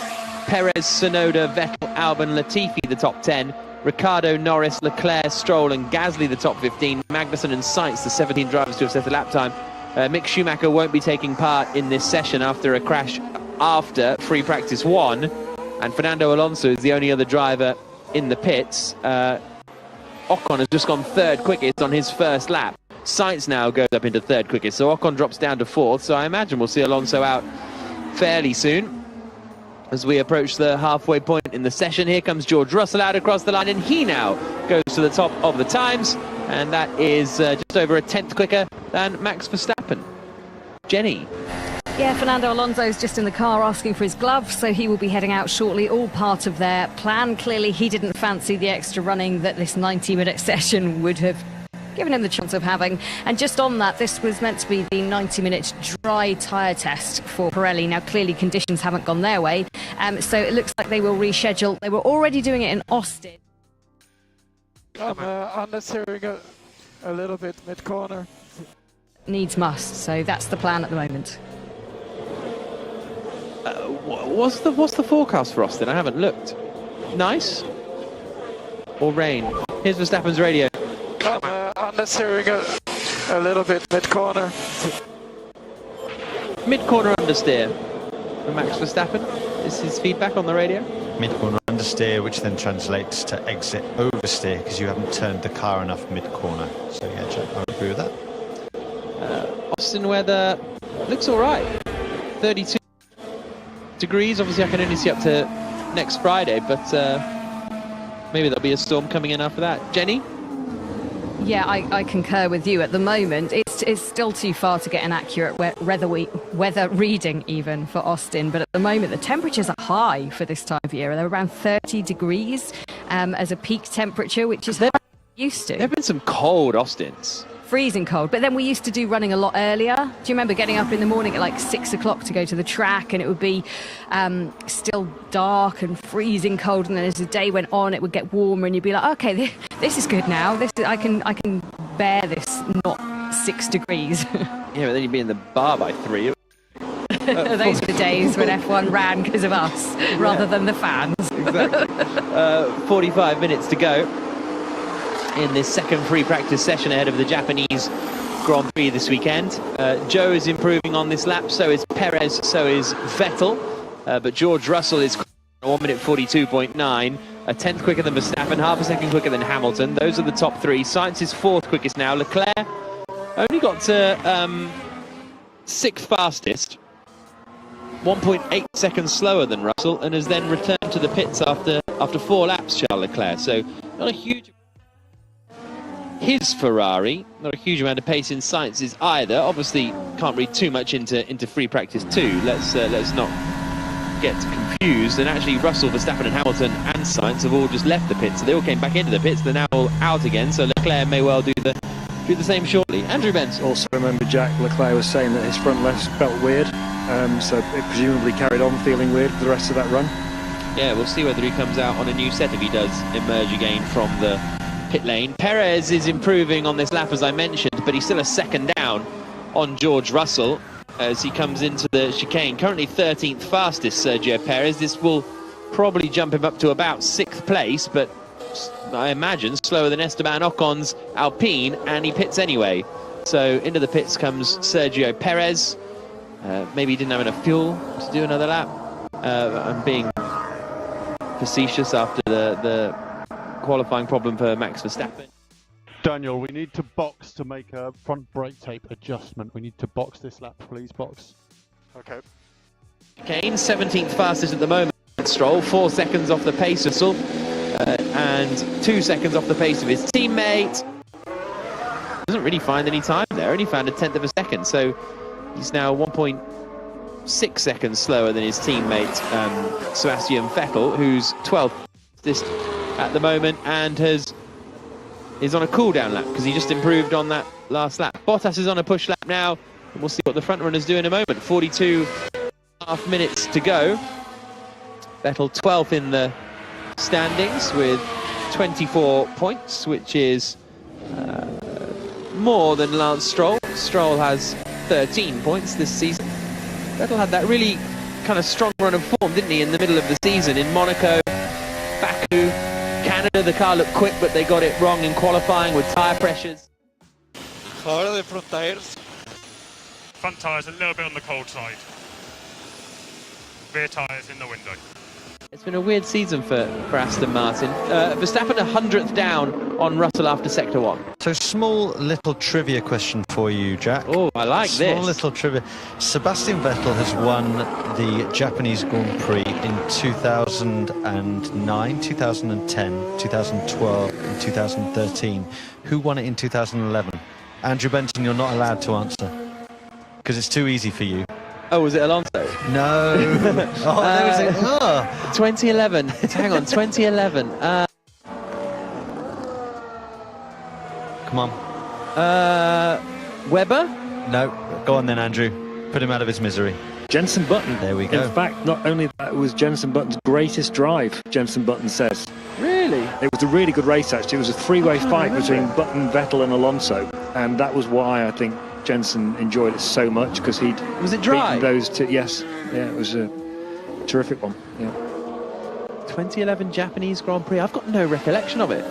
Perez, Tsunoda, Vettel, Albon, Latifi the top 10, Ricciardo, Norris, Leclerc, Stroll and Gasly the top 15, Magnussen and Sainz the 17 drivers to have set the lap time. Mick Schumacher won't be taking part in this session after a crash after free practice 1, and Fernando Alonso is the only other driver in the pits. Ocon has just gone 3rd quickest on his first lap. Sainz now goes up into 3rd quickest, so Ocon drops down to 4th, so I imagine we'll see Alonso out fairly soon. As we approach the halfway point in the session, here comes George Russell out across the line, and he now goes to the top of the times, and that is just over a 10th quicker than Max Verstappen. Jenny. Yeah, Fernando Alonso's just in the car asking for his gloves, so he will be heading out shortly, all part of their plan. Clearly, he didn't fancy the extra running that this 90-minute session would have given him the chance of having. And just on that, this was meant to be the 90-minute dry tyre test for Pirelli. Now, clearly, conditions haven't gone their way, so it looks like they will reschedule. They were already doing it in Austin. Unnecessary, a little bit mid-corner. Needs must, so that's the plan at the moment. What's the forecast for Austin? I haven't looked. Nice? Or rain? Here's Verstappen's radio. Unnecessary, a little bit mid-corner. Mid-corner understeer for Max Verstappen is his feedback on the radio. Mid-corner understeer, which then translates to exit oversteer, because you haven't turned the car enough mid-corner. So yeah, I would agree with that. Austin weather looks all right. 32 degrees. Obviously, I can only see up to next Friday, but maybe there'll be a storm coming in after that. Jenny? Yeah, I concur with you. At the moment, it's still too far to get an accurate weather reading even for Austin. But at the moment, the temperatures are high for this time of year. They're around 30 degrees as a peak temperature, which is... Used to. There have been some cold Austins. Freezing cold, but then we used to do running a lot earlier. Do you remember getting up in the morning at like 6 o'clock to go to the track, and it would be still dark and freezing cold, and then as the day went on it would get warmer and you'd be like, okay, this is good now, I can bear this not 6 degrees. Yeah, but then you'd be in the bar by 3. Those were the days when F1 ran because of us rather than the fans. Exactly. 45 minutes to go in this second free practice session ahead of the Japanese Grand Prix this weekend. Joe is improving on this lap, so is Perez, so is Vettel, but George Russell is 1 minute 42.9, a tenth quicker than Verstappen, half a second quicker than Hamilton. Those are the top three. Sainz is 4th quickest now. Leclerc only got to 6th fastest, 1.8 seconds slower than Russell, and has then returned to the pits after 4 laps, Charles Leclerc. So not a huge... His Ferrari, not a huge amount of pace in Sainz's either. Obviously, can't read too much into free practice 2. Let's not get confused. And actually, Russell, Verstappen, and Hamilton and Sainz have all just left the pits. So they all came back into the pits. They're now all out again. So Leclerc may well do the same shortly. Andrew Benson. Also, remember Jack Leclerc was saying that his front left felt weird, so it presumably carried on feeling weird for the rest of that run. Yeah, we'll see whether he comes out on a new set if he does emerge again from the pit lane. Perez is improving on this lap, as I mentioned, but he's still a second down on George Russell as he comes into the chicane. Currently 13th fastest, Sergio Perez. This will probably jump him up to about 6th place, but I imagine slower than Esteban Ocon's Alpine, and he pits anyway. So into the pits comes Sergio Perez. Maybe he didn't have enough fuel to do another lap. I'm being facetious after the qualifying problem for Max Verstappen. Daniel, we need to box to make a front brake tape adjustment. We need to box this lap, please, box. Okay. Kane, 17th fastest at the moment. Stroll, 4 seconds off the pace of Russell, and 2 seconds off the pace of his teammate. Doesn't really find any time there, only found a 10th of a second, so he's now 1.6 seconds slower than his teammate Sebastian Vettel, who's 12th at the moment and is on a cool-down lap because he just improved on that last lap. Bottas is on a push lap now, and we'll see what the front runners do in a moment. 42.5 minutes to go. Vettel 12th in the standings with 24 points, which is more than Lance Stroll. Stroll has 13 points this season. Vettel had that really kind of strong run of form, didn't he, in the middle of the season in Monaco, Baku, Canada. The car looked quick, but they got it wrong in qualifying with tyre pressures. How are the front tires? Front tyres a little bit on the cold side. Rear tyres in the window. It's been a weird season for Aston Martin. Verstappen 100th down on Russell after Sector 1. So small little trivia question for you, Jack. Oh, I like this. Small little trivia. Sebastian Vettel has won the Japanese Grand Prix in 2009, 2010, 2012 and 2013. Who won it in 2011? Andrew Benson, you're not allowed to answer because it's too easy for you. Oh, was it Alonso? No. 2011. Hang on, 2011. Come on. Weber? No. Go on then, Andrew. Put him out of his misery. Jenson Button. There we go. In fact, not only that, it was Jenson Button's greatest drive, Jenson Button says. Really? It was a really good race, actually. It was a three-way fight between Button, Vettel and Alonso. And that was why I think Jenson enjoyed it so much, because he'd Was it dry? beaten those two. Yes, yeah, it was a terrific one. Yeah. 2011 Japanese Grand Prix. I've got no recollection of it.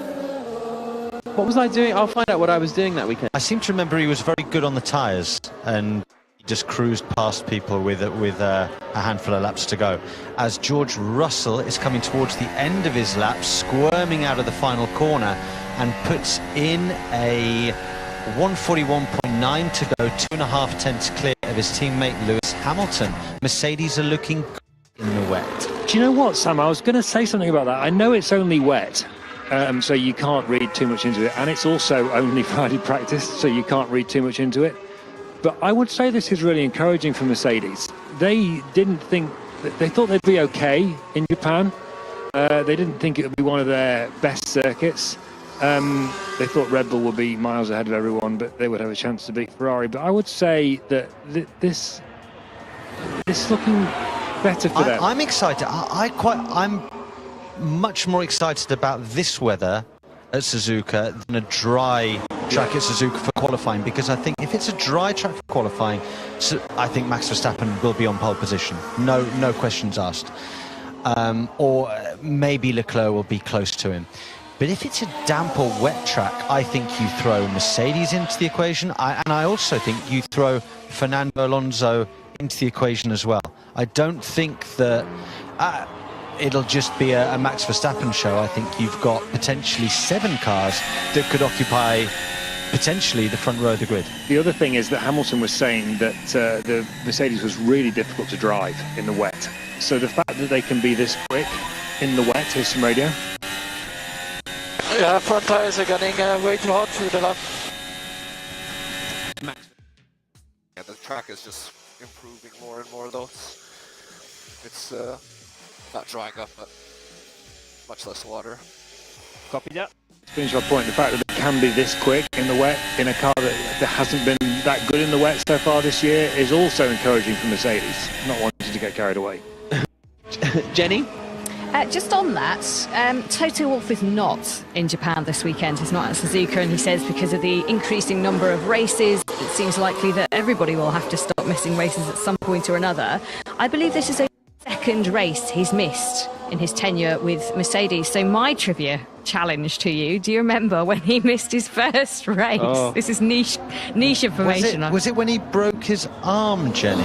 What was I doing? I'll find out what I was doing that weekend. I seem to remember he was very good on the tyres and he just cruised past people with a handful of laps to go. As George Russell is coming towards the end of his lap, squirming out of the final corner and puts in a 141.9 to go, 2.5 tenths clear of his teammate Lewis Hamilton. Mercedes are looking good in the wet. Do you know what, Sam? I was going to say something about that. I know it's only wet, so you can't read too much into it, and it's also only Friday practice, so you can't read too much into it. But I would say this is really encouraging for Mercedes. They didn't think they thought they'd be okay in Japan. They didn't think it would be one of their best circuits. They thought Red Bull would be miles ahead of everyone, but they would have a chance to beat Ferrari. But I would say that this is looking better for them. I'm excited. I'm much more excited about this weather at Suzuka than a dry track at Suzuka for qualifying, because I think if it's a dry track for qualifying, I think Max Verstappen will be on pole position. No questions asked. Or maybe Leclerc will be close to him. But if it's a damp or wet track, I think you throw Mercedes into the equation. And I also think you throw Fernando Alonso into the equation as well. I don't think that it'll just be a Max Verstappen show. I think you've got potentially 7 cars that could occupy potentially the front row of the grid. The other thing is that Hamilton was saying that the Mercedes was really difficult to drive in the wet. So the fact that they can be this quick in the wet, here's some radio. Yeah, front tires are getting way too hot through the lap. Yeah, the track is just improving more and more though. It's not drying up, but much less water. Copy that. To finish my point, the fact that it can be this quick in the wet in a car that hasn't been that good in the wet so far this year is also encouraging for Mercedes, not wanting to get carried away. Jenny? Just on that, Toto Wolff is not in Japan this weekend. He's not at Suzuka, and he says because of the increasing number of races, it seems likely that everybody will have to stop missing races at some point or another. I believe this is a second race he's missed in his tenure with Mercedes. So my trivia challenge to you, do you remember when he missed his first race? Oh. This is niche information. Was it when he broke his arm, Jenny?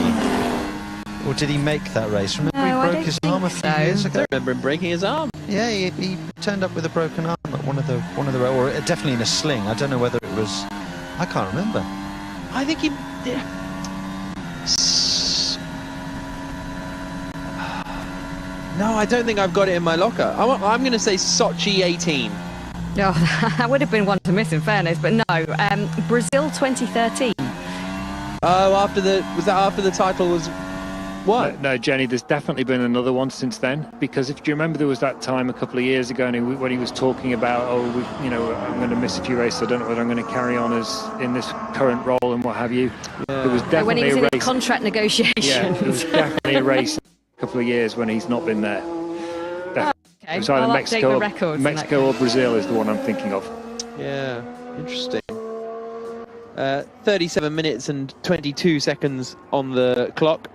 Or did he make that race? Remember he broke his arm a few years ago? I remember him breaking his arm. Yeah, he turned up with a broken arm at one of the or definitely in a sling. I don't know whether it was. I can't remember. I think he. No, I don't think I've got it in my locker. I'm going to say Sochi 18. No, that would have been one to miss in fairness, but no. Brazil 2013. Oh, was that after the title was won? No, Jenny, there's definitely been another one since then. Because if you remember, there was that time a couple of years ago when he was talking about, I'm going to miss a few races. I don't know whether I'm going to carry on as in this current role and what have you. Yeah. There was definitely when he was a in race. Contract negotiations. Yeah, there was definitely a race a couple of years when he's not been there. Okay. It's either I'll Mexico or Brazil is the one I'm thinking of. Yeah, interesting. 37 minutes and 22 seconds on the clock.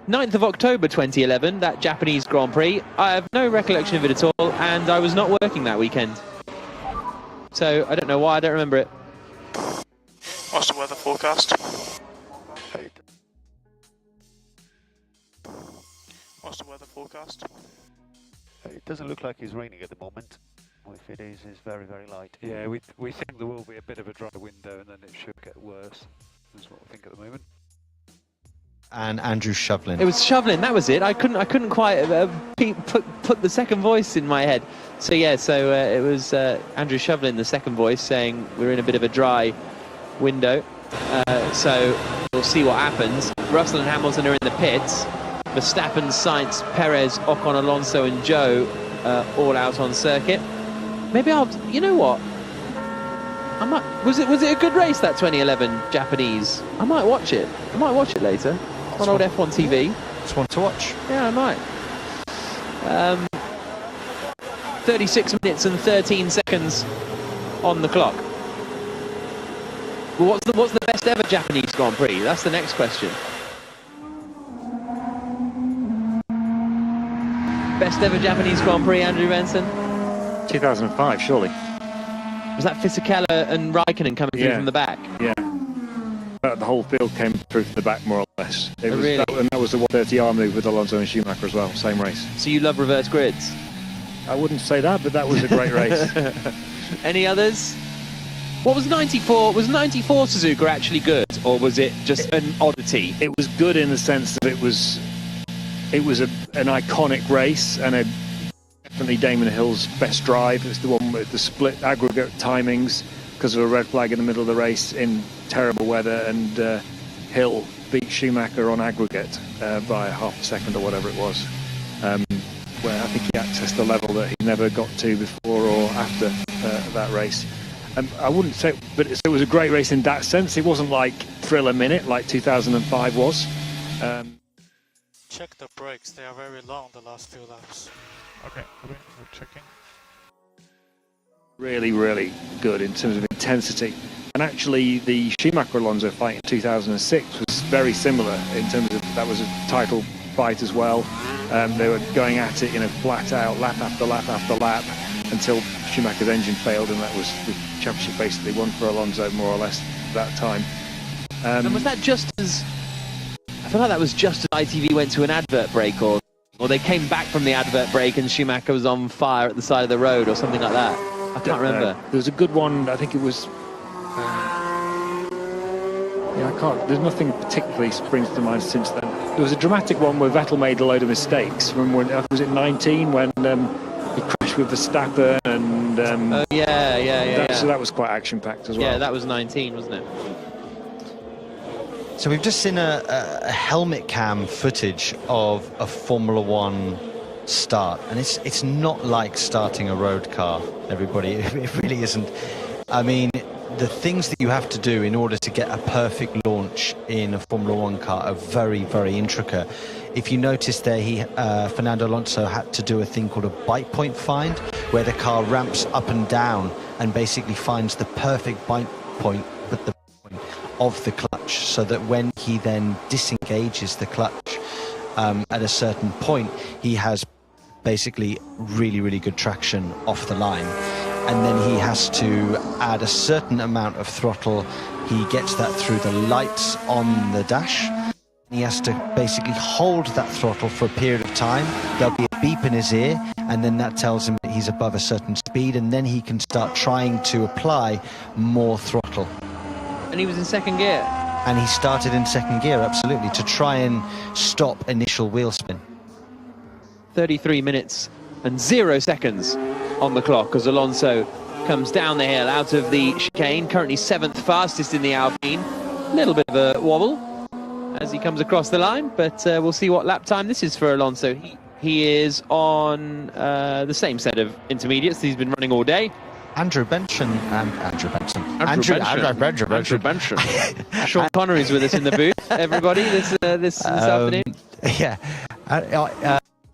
9th of October 2011, that Japanese Grand Prix. I have no recollection of it at all, and I was not working that weekend. So I don't know why, I don't remember it. What's the weather forecast? What's the weather forecast? It doesn't look like it's raining at the moment. Or if it is, it's very, very light. Yeah, we think there will be a bit of a dry window, and then it should get worse. That's what we think at the moment. And Andrew Shovlin. It was Shovlin, that was it. I couldn't quite put the second voice in my head. So yeah, it was Andrew Shovlin, the second voice, saying we're in a bit of a dry window. So we'll see what happens. Russell and Hamilton are in the pits. Verstappen, Sainz, Perez, Ocon, Alonso and Zhou all out on circuit. Maybe you know what? Was it a good race, that 2011 Japanese? I might watch it. I might watch it later on old F1 TV. Just want to watch. Yeah, I might. 36 minutes and 13 seconds on the clock. Well, what's the best ever Japanese Grand Prix? That's the next question. Best ever Japanese Grand Prix, Andrew Benson? 2005, surely. Was that Fisichella and Raikkonen coming through from the back? Yeah. The whole field came through from the back, more or less. Really? That was the 130R move with Alonso and Schumacher as well, same race. So you love reverse grids? I wouldn't say that, but that was a great race. Any others? What was 94? Was 94 Suzuka actually good, or was it just an oddity? It was good in the sense that it was an iconic race and definitely Damon Hill's best drive. It's the one with the split aggregate timings because of a red flag in the middle of the race in terrible weather, and Hill beat Schumacher on aggregate by half a second or whatever it was, where I think he accessed a level that he never got to before or after that race. I wouldn't say, but it was a great race in that sense. It wasn't like thrill a minute like 2005 was. Check the brakes, they are very long the last few laps. Okay, we're checking. Really, really good in terms of intensity. And actually, the Schumacher-Alonso fight in 2006 was very similar in terms of that was a title fight as well. They were going at it in a flat-out lap after lap after lap until Schumacher's engine failed, and that was the championship basically won for Alonso more or less at that time. And was that just as... I feel like that was just as ITV went to an advert break, or they came back from the advert break and Schumacher was on fire at the side of the road or something like that. I can't remember. There was a good one, I think it was... yeah, I can't... There's nothing particularly springs to mind since then. There was a dramatic one where Vettel made a load of mistakes. Remember when, was it 19 when he crashed with Verstappen and... oh, yeah. So that was quite action-packed as well. Yeah, that was 19, wasn't it? So we've just seen a helmet cam footage of a Formula One start, and it's not like starting a road car, everybody. It really isn't. I mean, the things that you have to do in order to get a perfect launch in a Formula One car are very, very intricate. If you notice there, Fernando Alonso had to do a thing called a bite point find, where the car ramps up and down and basically finds the perfect bite point with the point of the clutch, so that when he then disengages the clutch at a certain point, he has basically really, really good traction off the line. And then he has to add a certain amount of throttle. He gets that through the lights on the dash. He has to basically hold that throttle for a period of time. There'll be a beep in his ear, and then that tells him that he's above a certain speed, and then he can start trying to apply more throttle. And he was in second gear. And he started in second gear, absolutely, to try and stop initial wheel spin. 33 minutes and 0 seconds on the clock as Alonso comes down the hill out of the chicane, currently 7th fastest in the Alpine. A little bit of a wobble as he comes across the line, but we'll see what lap time this is for Alonso. He is on the same set of intermediates that he's been running all day. Andrew Benson. Sean Connery's with us in the booth, everybody, this afternoon. Yeah.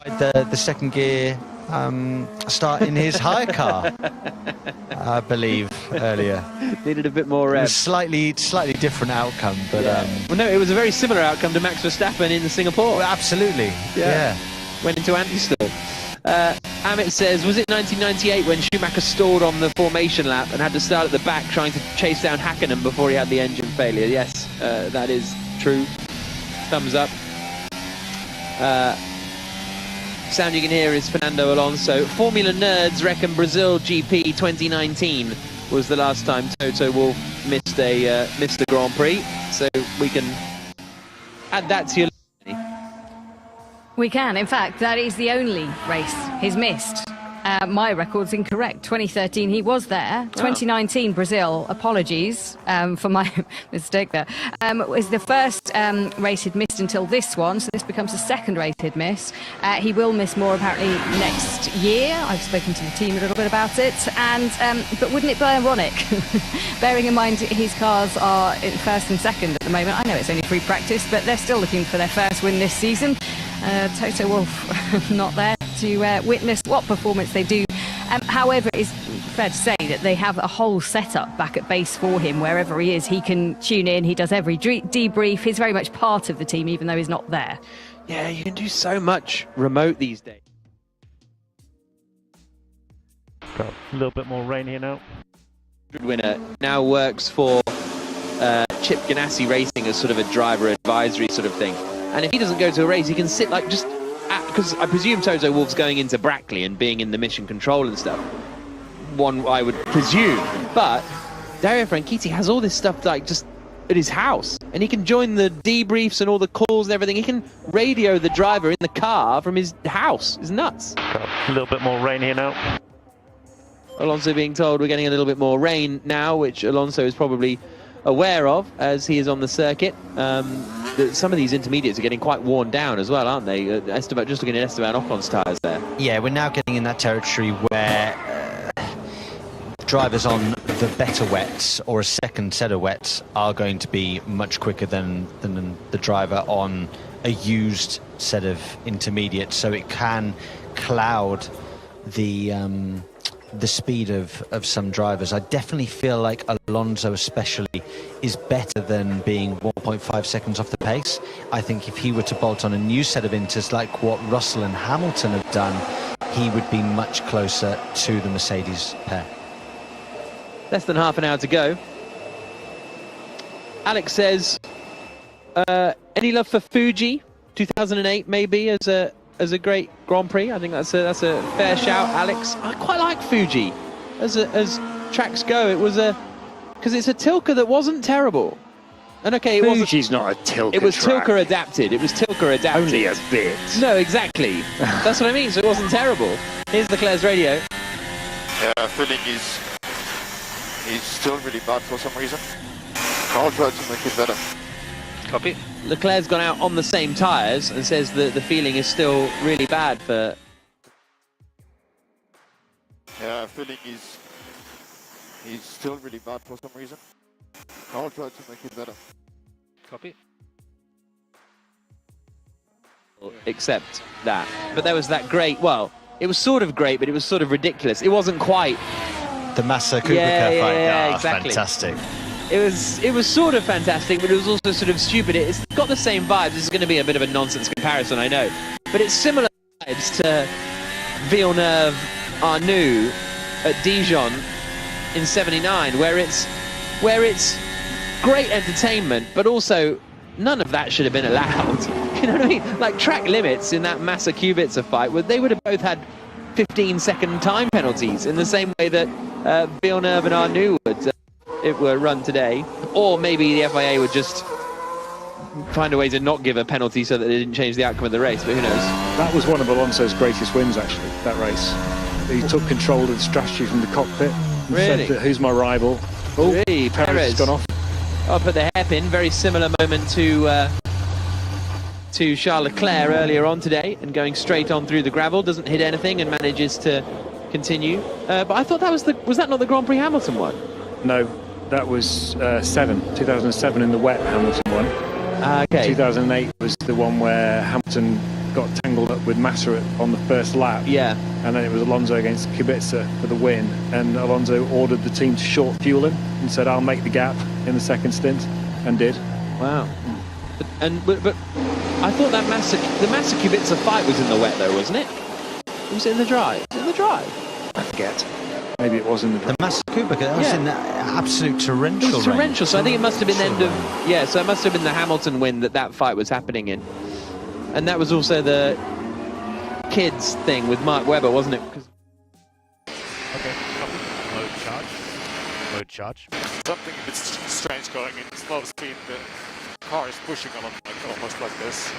The second gear start in his hire car, I believe, earlier. Needed a bit more rev. Slightly different outcome, but... well, no, it was a very similar outcome to Max Verstappen in Singapore. Well, absolutely, yeah. Went into anti-stall. Amit says, was it 1998 when Schumacher stalled on the formation lap and had to start at the back trying to chase down Hakkinen before he had the engine failure? Yes, that is true. Thumbs up. Sound you can hear is Fernando Alonso. Formula nerds reckon Brazil GP 2019 was the last time Toto Wolff missed a Grand Prix, so we can add that to your list. We can. In fact, that is the only race he's missed. My record's incorrect. 2013, he was there. 2019, Brazil, apologies for my mistake there, was the first race he'd missed until this one, so this becomes the second race he'd missed. He will miss more apparently next year. I've spoken to the team a little bit about it, and but wouldn't it be ironic, bearing in mind his cars are in first and second at the moment. I know it's only free practice, but they're still looking for their first win this season. Toto Wolff not there to witness what performance they do. However, it is fair to say that they have a whole setup back at base for him. Wherever he is, he can tune in. He does every debrief. He's very much part of the team, even though he's not there. Yeah, you can do so much remote these days. Got a little bit more rain here now. Winner now works for Chip Ganassi Racing as sort of a driver advisory sort of thing. And if he doesn't go to a race, he can sit like just because I presume Toto Wolff's going into Brackley and being in the mission control and stuff. One, I would presume. But Dario Franchitti has all this stuff like just at his house, and he can join the debriefs and all the calls and everything. He can radio the driver in the car from his house. It's nuts. Got a little bit more rain here now. Alonso being told we're getting a little bit more rain now, which Alonso is probably aware of as he is on the circuit. Some of these intermediates are getting quite worn down as well, aren't they? Just looking at Esteban Ocon's tyres there. Yeah, we're now getting in that territory where drivers on the better wets or a second set of wets are going to be much quicker than the driver on a used set of intermediates, so it can cloud the speed of some drivers. I definitely feel like Alonso especially is better than being 1.5 seconds off the pace. I think if he were to bolt on a new set of inters like what Russell and Hamilton have done, he would be much closer to the Mercedes pair. Less than half an hour to go. Alex says, any love for Fuji 2008 maybe as a great Grand Prix? I think that's a fair shout, Alex. I quite like Fuji as tracks go. It was because it's a Tilke that wasn't terrible. And okay, it wasn't. Fuji's not a Tilke. It was track. Tilke adapted. It was Tilke adapted. Only a bit. No, exactly. That's what I mean. So it wasn't terrible. Here's Leclerc's radio. Yeah, feeling is still really bad for some reason. I'll try to make it better. Copy. Leclerc's gone out on the same tyres and says that the feeling is still really bad for... Yeah, feeling is still really bad for some reason. I'll try to make it better. Copy. Except that. But there was that great, well, it was sort of great, but it was sort of ridiculous. It wasn't quite... The Massa Kubica fight, yeah, exactly. Fantastic. It was sort of fantastic, but it was also sort of stupid. It's got the same vibes. This is going to be a bit of a nonsense comparison, I know. But it's similar vibes to Villeneuve Arnoux at Dijon in '79, where it's great entertainment, but also none of that should have been allowed. You know what I mean? Like track limits in that Massa Kubica fight, where they would have both had 15-second time penalties in the same way that Villeneuve and Arnoux would. It were run today, or maybe the FIA would just find a way to not give a penalty so that they didn't change the outcome of the race, but who knows. That was one of Alonso's greatest wins, actually, that race. He took control of the strategy from the cockpit and Really? said that who's my rival. Oh, Really? Perez has gone off. I'll put the hairpin. Very similar moment to Charles Leclerc earlier on today, and going straight on through the gravel, doesn't hit anything and manages to continue. But I thought that was that not the Grand Prix Hamilton one? No, that was 2007 in the wet Hamilton one. Okay. 2008 was the one where Hamilton got tangled up with Massa on the first lap. Yeah. And then it was Alonso against Kubica for the win. And Alonso ordered the team to short fuel him and said, I'll make the gap in the second stint, and did. Wow. But I thought that the Massa Kubica fight was in the wet though, wasn't it? Or was it in the dry? Was it in the dry? I forget. Maybe it was in the Massa Kubica, that was in absolute torrential It was torrential, rain. so I think it must have been the end of... Yeah, so it must have been the Hamilton win that fight was happening in. And that was also the kids thing with Mark Webber, wasn't it? Okay, copy. Mode charge. Mode charge. Something a bit strange going in slow speed. The car is pushing along almost like this.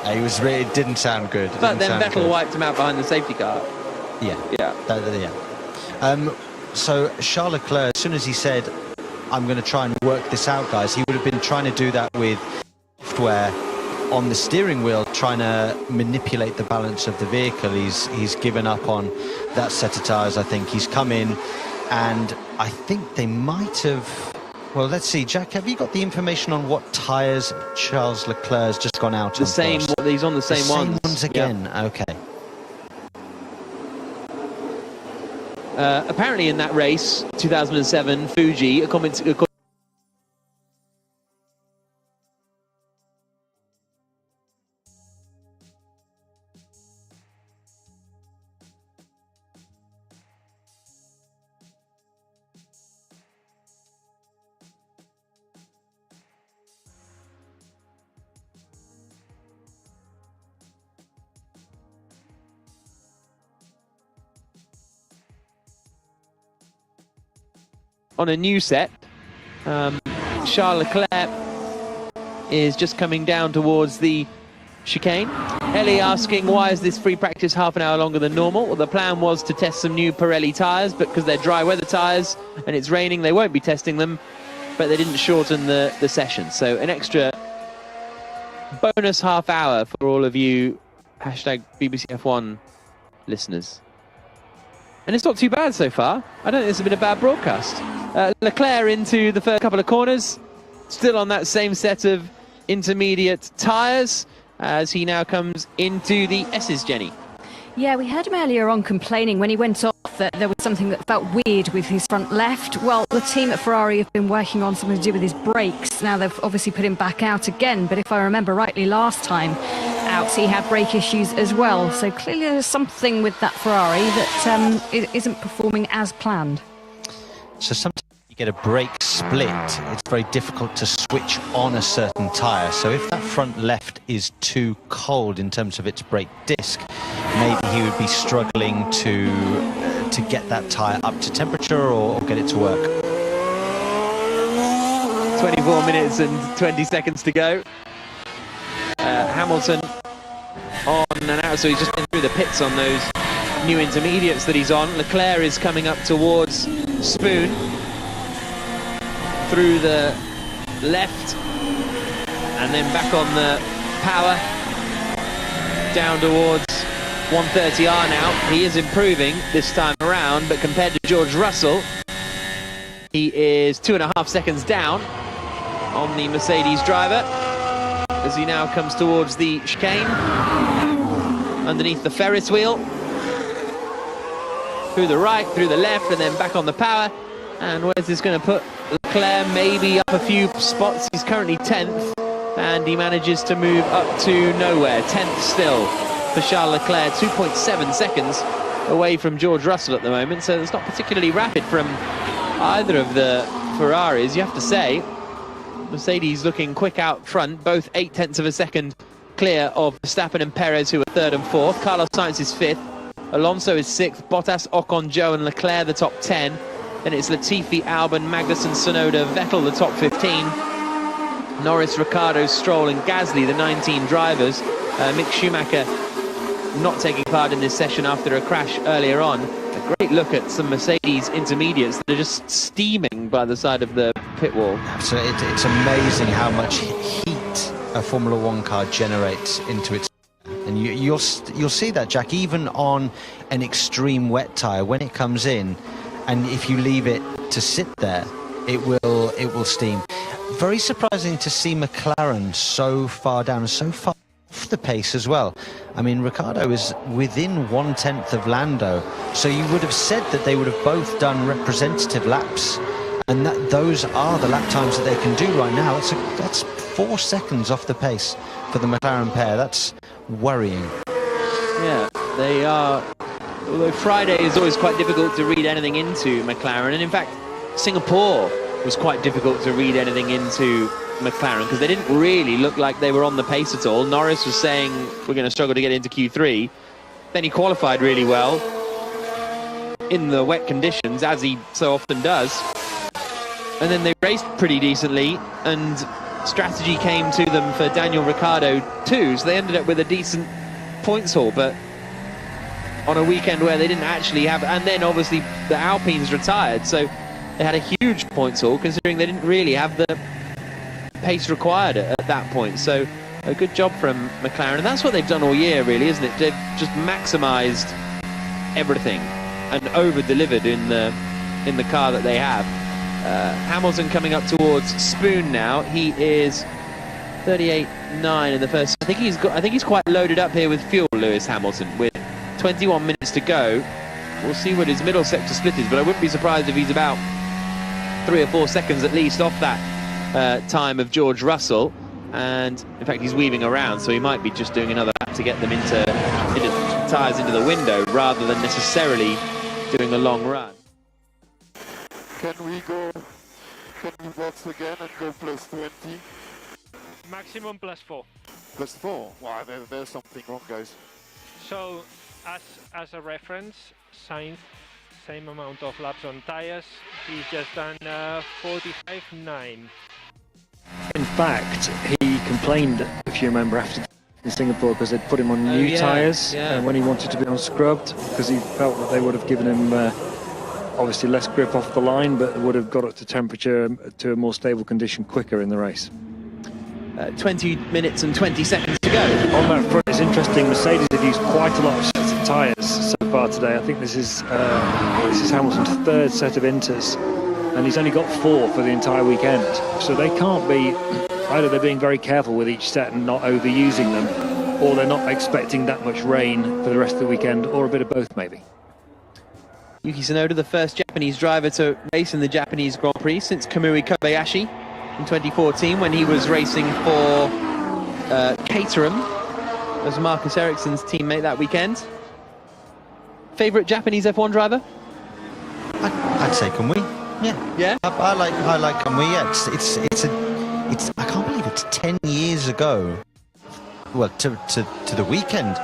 It didn't sound good. But then Vettel wiped him out behind the safety car. Yeah. Yeah. So Charles Leclerc, as soon as he said, I'm going to try and work this out, guys, he would have been trying to do that with software on the steering wheel, trying to manipulate the balance of the vehicle. He's given up on that set of tyres, I think. He's come in, and I think they might have... Well, let's see, Jack, have you got the information on what tyres Charles Leclerc's just gone out on? The same, he's on the same ones. Same ones again, okay. Apparently in that race, 2007, Fuji, on a new set. Charles Leclerc is just coming down towards the chicane. Ellie asking, why is this free practice half an hour longer than normal? Well, the plan was to test some new Pirelli tyres, but because they're dry weather tyres and it's raining, they won't be testing them, but they didn't shorten the session. So an extra bonus half hour for all of you hashtag BBC F1 listeners. And it's not too bad so far. I don't think this has been a bad broadcast. Leclerc into the first couple of corners, still on that same set of intermediate tyres as he now comes into the S's, Jenny. Yeah, we heard him earlier on complaining when he went off that there was something that felt weird with his front left. Well, the team at Ferrari have been working on something to do with his brakes. Now they've obviously put him back out again, but if I remember rightly, last time out he had brake issues as well. So clearly there's something with that Ferrari that isn't performing as planned. So sometimes you get a brake split, it's very difficult to switch on a certain tyre. So if that front left is too cold in terms of its brake disc, maybe he would be struggling to get that tyre up to temperature or get it to work. 24 minutes and 20 seconds to go. Hamilton on and out, so he's just been through the pits on those new intermediates that he's on. Leclerc is coming up towards Spoon through the left and then back on the power down towards 130R now. He is improving this time around, but compared to George Russell, he is 2.5 seconds down on the Mercedes driver as he now comes towards the chicane underneath the Ferris wheel, through the right, through the left, and then back on the power. And where's this going to put Leclerc? Maybe up a few spots. He's currently 10th, and he manages to move up to nowhere. 10th still for Charles Leclerc, 2.7 seconds away from George Russell at the moment, so it's not particularly rapid from either of the Ferraris, you have to say. Mercedes looking quick out front, both 0.8 of a second clear of Verstappen and Perez, who are 3rd and 4th. Carlos Sainz is 5th, Alonso is 6th, Bottas, Ocon, Zhou and Leclerc the top 10. Then it's Latifi, Albon, Magnussen, Tsunoda, Vettel the top 15. Norris, Ricciardo, Stroll and Gasly, the 19 drivers. Mick Schumacher not taking part in this session after a crash earlier on. A great look at some Mercedes intermediates that are just steaming by the side of the pit wall. Absolutely, it's amazing how much heat a Formula One car generates into its... And you'll see that, Jack, even on an extreme wet tyre, when it comes in, and if you leave it to sit there, it will steam. Very surprising to see McLaren so far down, so far off the pace as well. I mean, Ricciardo is within 1/10 of Lando, so you would have said that they would have both done representative laps, and those are the lap times that they can do right now. That's 4 seconds off the pace for the McLaren pair. That's worrying. Yeah, they are. Although Friday is always quite difficult to read anything into McLaren, and in fact Singapore was quite difficult to read anything into McLaren because they didn't really look like they were on the pace at all. Norris was saying we're going to struggle to get into Q3. Then he qualified really well in the wet conditions, as he so often does. And then they raced pretty decently, and strategy came to them for Daniel Ricciardo too, so they ended up with a decent points haul, but on a weekend where they didn't actually have... And then obviously the Alpines retired, so they had a huge points haul considering they didn't really have the pace required at that point. So a good job from McLaren, and that's what they've done all year really, isn't it? They've just maximised everything and over-delivered in the car that they have. Hamilton coming up towards Spoon now. He is 38.9 in the first. I think he's quite loaded up here with fuel, Lewis Hamilton, with 21 minutes to go. We'll see what his middle sector split is, but I wouldn't be surprised if he's about 3 or 4 seconds at least off that time of George Russell. And in fact he's weaving around, so he might be just doing another lap to get them into tyres into the window rather than necessarily doing a long run. Can we box again and go plus 20? Maximum plus 4. Plus 4? Wow, there's something wrong, guys. So, as a reference, Sainz, same amount of laps on tyres, he's just done 45.9. In fact, he complained, if you remember, after in Singapore because they'd put him on new tyres when he wanted to be on scrubbed, because he felt that they would have given him obviously less grip off the line, but would have got it to temperature to a more stable condition quicker in the race. 20 minutes and 20 seconds to go. On that front, it's interesting, Mercedes have used quite a lot of sets of tyres, so far today. I think this is Hamilton's third set of inters, and he's only got 4 for the entire weekend. So they can't be, either they're being very careful with each set and not overusing them, or they're not expecting that much rain for the rest of the weekend, or a bit of both maybe. Yuki Tsunoda, the first Japanese driver to race in the Japanese Grand Prix since Kamui Kobayashi in 2014, when he was racing for Caterham as Marcus Ericsson's teammate that weekend. Favourite Japanese F1 driver? I'd say Kamui. Yeah. Yeah. I like Kamui. Yeah. It's I can't believe it's 10 years ago. Well, to the weekend,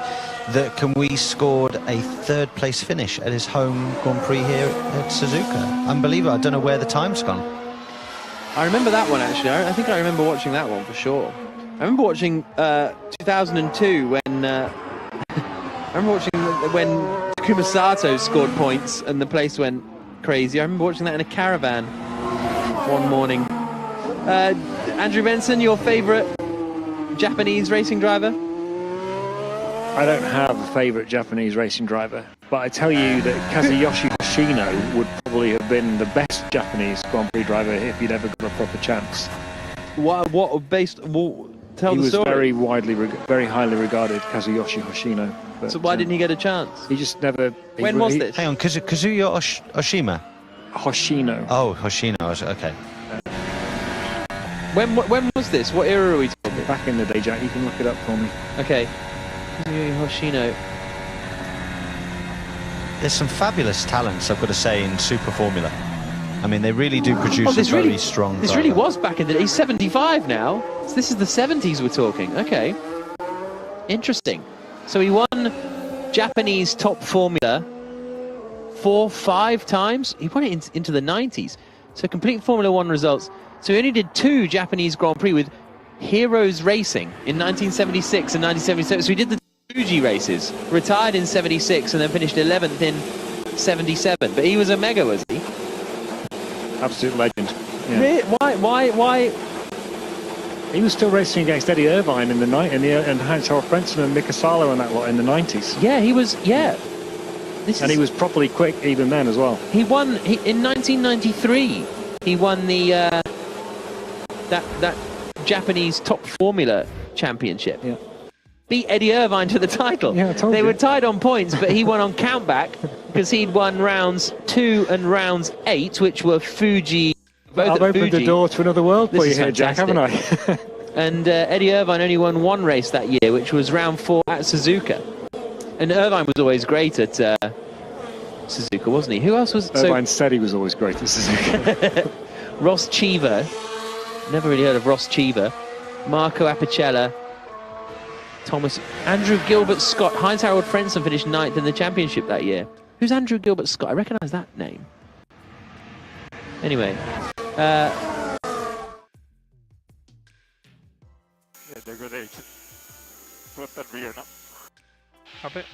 that Kamui scored a 3rd place finish at his home Grand Prix here at Suzuka. Unbelievable. I don't know where the time's gone. I remember that one, actually. I think I remember watching that one for sure. I remember watching 2002 when I remember watching when Takuma Sato scored points and the place went crazy. I remember watching that in a caravan one morning. Andrew Benson, your favourite Japanese racing driver? I don't have a favourite Japanese racing driver, but I tell you that Kazuyoshi Hoshino would probably have been the best Japanese Grand Prix driver if he'd ever got a proper chance. Tell he the was story. very highly regarded, Kazuyoshi Hoshino. But, so why didn't he get a chance? He just never... When was this? Hang on, Kazuya Oshima? Hoshino. Oh, Hoshino, okay. When was this? What era are we talking? Back in the day, Jack. You can look it up for me. Okay. Hoshino. There's some fabulous talents, I've got to say, in Super Formula. I mean, they really do produce a very strong This driver. really was back in the day. He's 75 now. So this is the 70s we're talking. Okay. Interesting. So he won Japanese Top Formula 4-5 times. He won it into the 90s. So complete Formula 1 results. So he only did 2 Japanese Grand Prix with Heroes Racing in 1976 and 1977. So he did the Fuji races, retired in 76 and then finished 11th in 77. But he was a mega, was he? Absolute legend. Yeah. Really? Why? He was still racing against Eddie Irvine in the night, and Hans-Harald Frentzen and Mika Salo and that lot in the 90s. Yeah, he was. Yeah. He was properly quick even then as well. He won in 1993. He won the that Japanese Top Formula Championship. Yeah. Beat Eddie Irvine to the title. Yeah, I told they you. were tied on points, but he won on countback because he'd won rounds 2 and rounds 8, which were Fuji. Both I've opened the door to another world for you here, Jack, haven't I? And Eddie Irvine only won 1 race that year, which was round 4 at Suzuka. And Irvine was always great at Suzuka, wasn't he? Who else was... Irvine said he was always great at Suzuka. Ross Cheever. Never really heard of Ross Cheever. Marco Apicella. Thomas... Andrew Gilbert Scott. Heinz-Harald Frentzen finished 9th in the championship that year. Who's Andrew Gilbert Scott? I recognise that name. Anyway. Yeah, degradation. What's that rear now? A bit.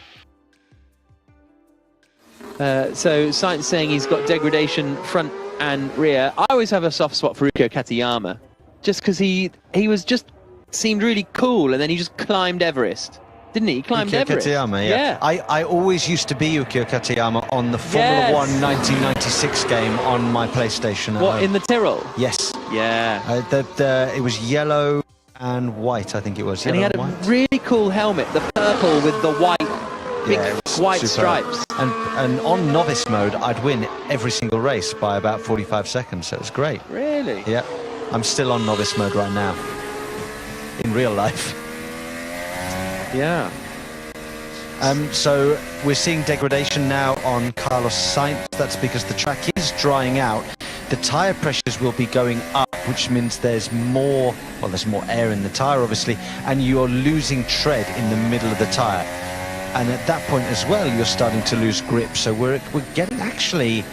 So Sainz saying he's got degradation front and rear. I always have a soft spot for Yuko Katayama, just because he was just seemed really cool, and then he just climbed Everest, didn't he? He climbed Yukio Everest. Katayama, yeah. I always used to be Yukio Katayama on the Formula 1 1996 game on my PlayStation. What, in the Tyrrell? Yes. Yeah. It was yellow and white, I think it was. And he had a really cool helmet, the purple with the white, big white stripes. And on novice mode, I'd win every single race by about 45 seconds, so it was great. Really? Yeah. I'm still on novice mode right now, in real life. Yeah. So we're seeing degradation now on Carlos Sainz. That's because the track is drying out. The tyre pressures will be going up, which means there's more air in the tyre, obviously, and you're losing tread in the middle of the tyre. And at that point as well, you're starting to lose grip. So we're getting actually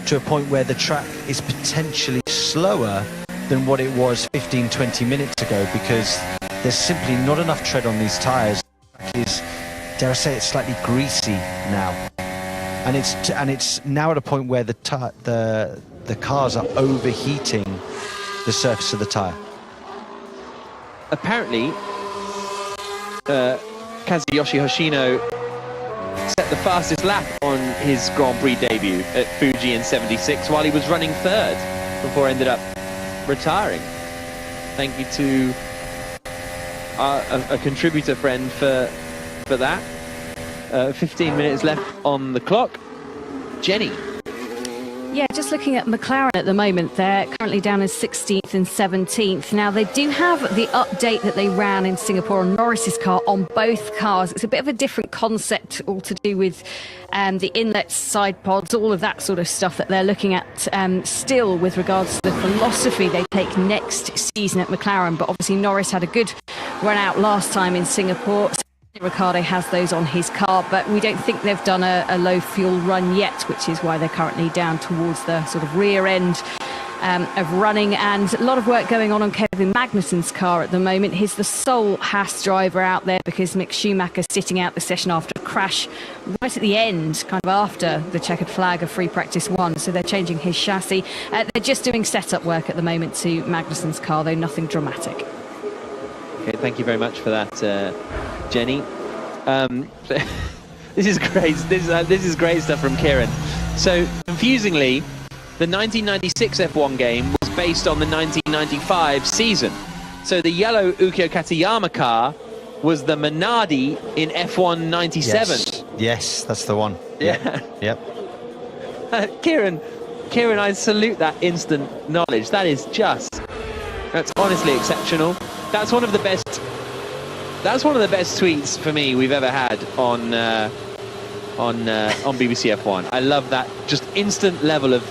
to a point where the track is potentially slower than what it was 15, 20 minutes ago, because there's simply not enough tread on these tyres. Is, dare I say, it's slightly greasy now, and it's now at a point where the cars are overheating the surface of the tyre. Apparently, Kazuyoshi Hoshino set the fastest lap on his Grand Prix debut at Fuji in 76 while he was running third before ended up retiring. Thank you to a contributor friend for that. 15 minutes left on the clock. Jenny. Yeah, just looking at McLaren at the moment, they're currently down as 16th and 17th. Now, they do have the update that they ran in Singapore on Norris's car on both cars. It's a bit of a different concept, all to do with the inlets, side pods, all of that sort of stuff that they're looking at still with regards to the philosophy they take next season at McLaren. But obviously, Norris had a good run out last time in Singapore. Ricciardo has those on his car, but we don't think they've done a low fuel run yet, which is why they're currently down towards the sort of rear end of running. And a lot of work going on Kevin Magnussen's car at the moment. He's the sole Haas driver out there because Mick Schumacher's sitting out the session after a crash right at the end, kind of after the checkered flag of free practice 1. So they're changing his chassis. They're just doing setup work at the moment to Magnussen's car, though nothing dramatic. Okay, thank you very much for that, Jenny. This is great. This is great stuff from Kieran. So, confusingly, the 1996 F1 game was based on the 1995 season. So the yellow Ukyo Katayama car was the Minardi in F1 97. Yes, that's the one. Yeah. Yep. Kieran, I salute that instant knowledge. That's honestly exceptional. That's one of the best tweets for me we've ever had on BBC F1. I love that just instant level of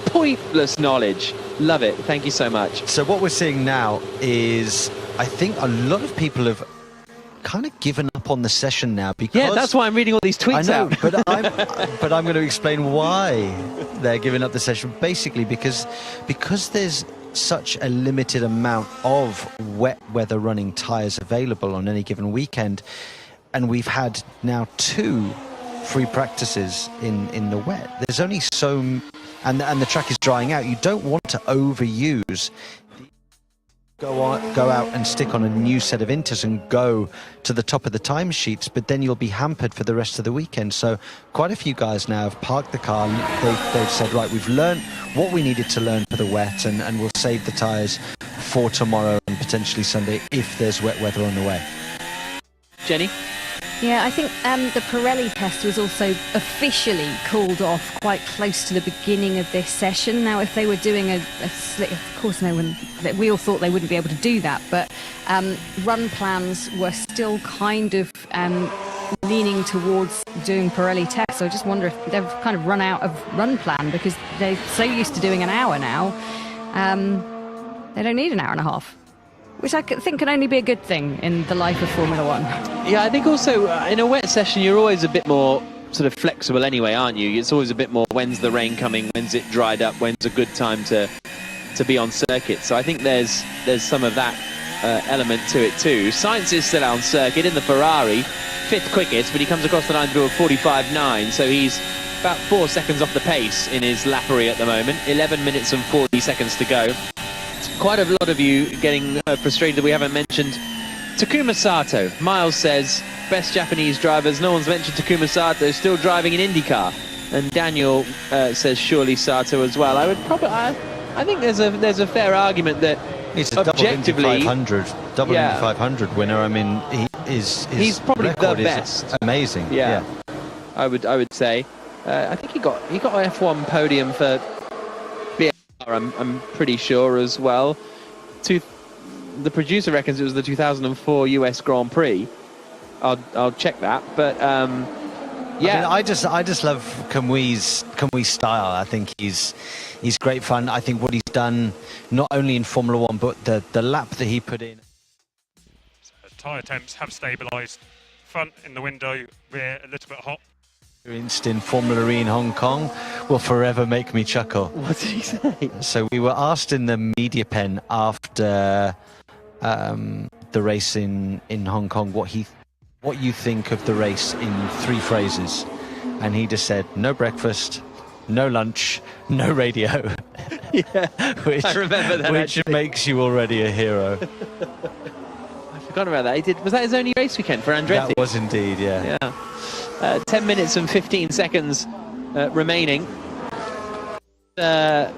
pointless knowledge. Love it. Thank you so much. So what we're seeing now is, I think a lot of people have kind of given up on the session now because that's why I'm reading all these tweets out. But I'm going to explain why they're giving up the session. Basically, because there's such a limited amount of wet weather running tyres available on any given weekend, and we've had now 2 free practices in the wet. There's only so, and the track is drying out. You don't want to overuse. Go out and stick on a new set of inters and go to the top of the timesheets, but then you'll be hampered for the rest of the weekend. So quite a few guys now have parked the car. They've said, right, we've learned what we needed to learn for the wet, and we'll save the tyres for tomorrow and potentially Sunday if there's wet weather on the way. Jenny? Yeah, I think the Pirelli test was also officially called off quite close to the beginning of this session. Now, if they were doing a slick, of course, we all thought they wouldn't be able to do that, but run plans were still kind of leaning towards doing Pirelli tests. So I just wonder if they've kind of run out of run plan because they're so used to doing an hour now. They don't need an hour and a half, which I think can only be a good thing in the life of Formula One. Yeah, I think also in a wet session you're always a bit more sort of flexible anyway, aren't you? It's always a bit more, when's the rain coming, when's it dried up, when's a good time to be on circuit. So I think there's some of that element to it too. Sainz is still on circuit in the Ferrari, 5th quickest, but he comes across the line through a 45.9, so he's about 4 seconds off the pace in his lappery at the moment. 11 minutes and 40 seconds to go. Quite a lot of you getting frustrated that we haven't mentioned Takuma Sato. Miles says, best Japanese drivers. No one's mentioned Takuma Sato, still driving in IndyCar. And Daniel says surely Sato as well. I think there's a fair argument that he's a objectively double Indy 500 winner. I mean, he's probably the best. Amazing. Yeah. I would say. I think he got an F1 podium for I'm pretty sure as well. The producer reckons it was the 2004 US Grand Prix. I'll check that, but yeah. I just love Kamui's style. I think he's great fun. I think what he's done not only in Formula One, but the lap that he put in. So tyre temps have stabilised. Front in the window, rear a little bit hot. In Formula E in Hong Kong will forever make me chuckle. What did he say? So we were asked in the media pen after the race in Hong Kong what you think of the race in 3 phrases, and he just said no breakfast, no lunch, no radio. Yeah, I remember that. Which makes you already a hero. forgot about that. He did. Was that his only race weekend for Andretti? That was indeed, yeah. 10 minutes and 15 seconds remaining. That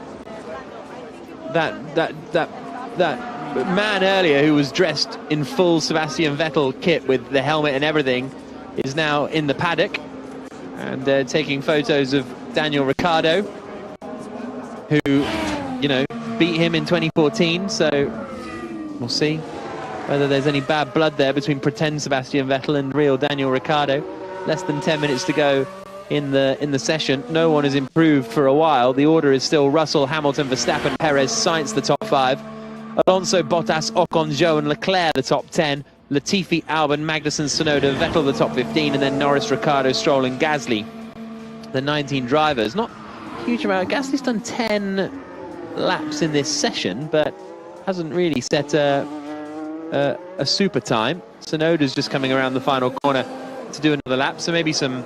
man earlier who was dressed in full Sebastian Vettel kit with the helmet and everything is now in the paddock and taking photos of Daniel Ricciardo, who, you know, beat him in 2014. So we'll see whether there's any bad blood there between pretend Sebastian Vettel and real Daniel Ricciardo. Less than 10 minutes to go in the session. No one has improved for a while. The order is still Russell, Hamilton, Verstappen, Perez, Sainz, the top 5. Alonso, Bottas, Ocon, Zhou and Leclerc, the top 10. Latifi, Albon, Magnussen, Tsunoda, Vettel, the top 15. And then Norris, Ricciardo, Stroll and Gasly, the 19 drivers. Not a huge amount. Gasly's done 10 laps in this session, but hasn't really set a super time. Tsunoda's just coming around the final corner to do another lap, so maybe some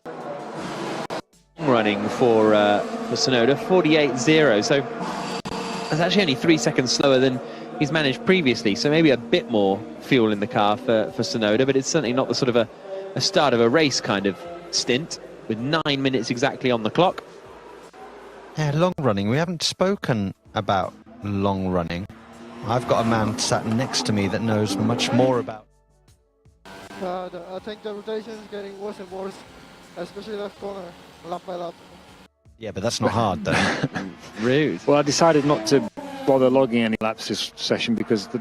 running for Tsunoda. 48.0, so that's actually only 3 seconds slower than he's managed previously, so maybe a bit more fuel in the car for Tsunoda, but it's certainly not the sort of a start of a race kind of stint, with 9 minutes exactly on the clock. Yeah, long running. We haven't spoken about long running. I've got a man sat next to me that knows much more about. I think the rotation is getting worse and worse, especially left corner, lap by lap. Yeah, but that's not hard, though. Rude. Well, I decided not to bother logging any laps this session because there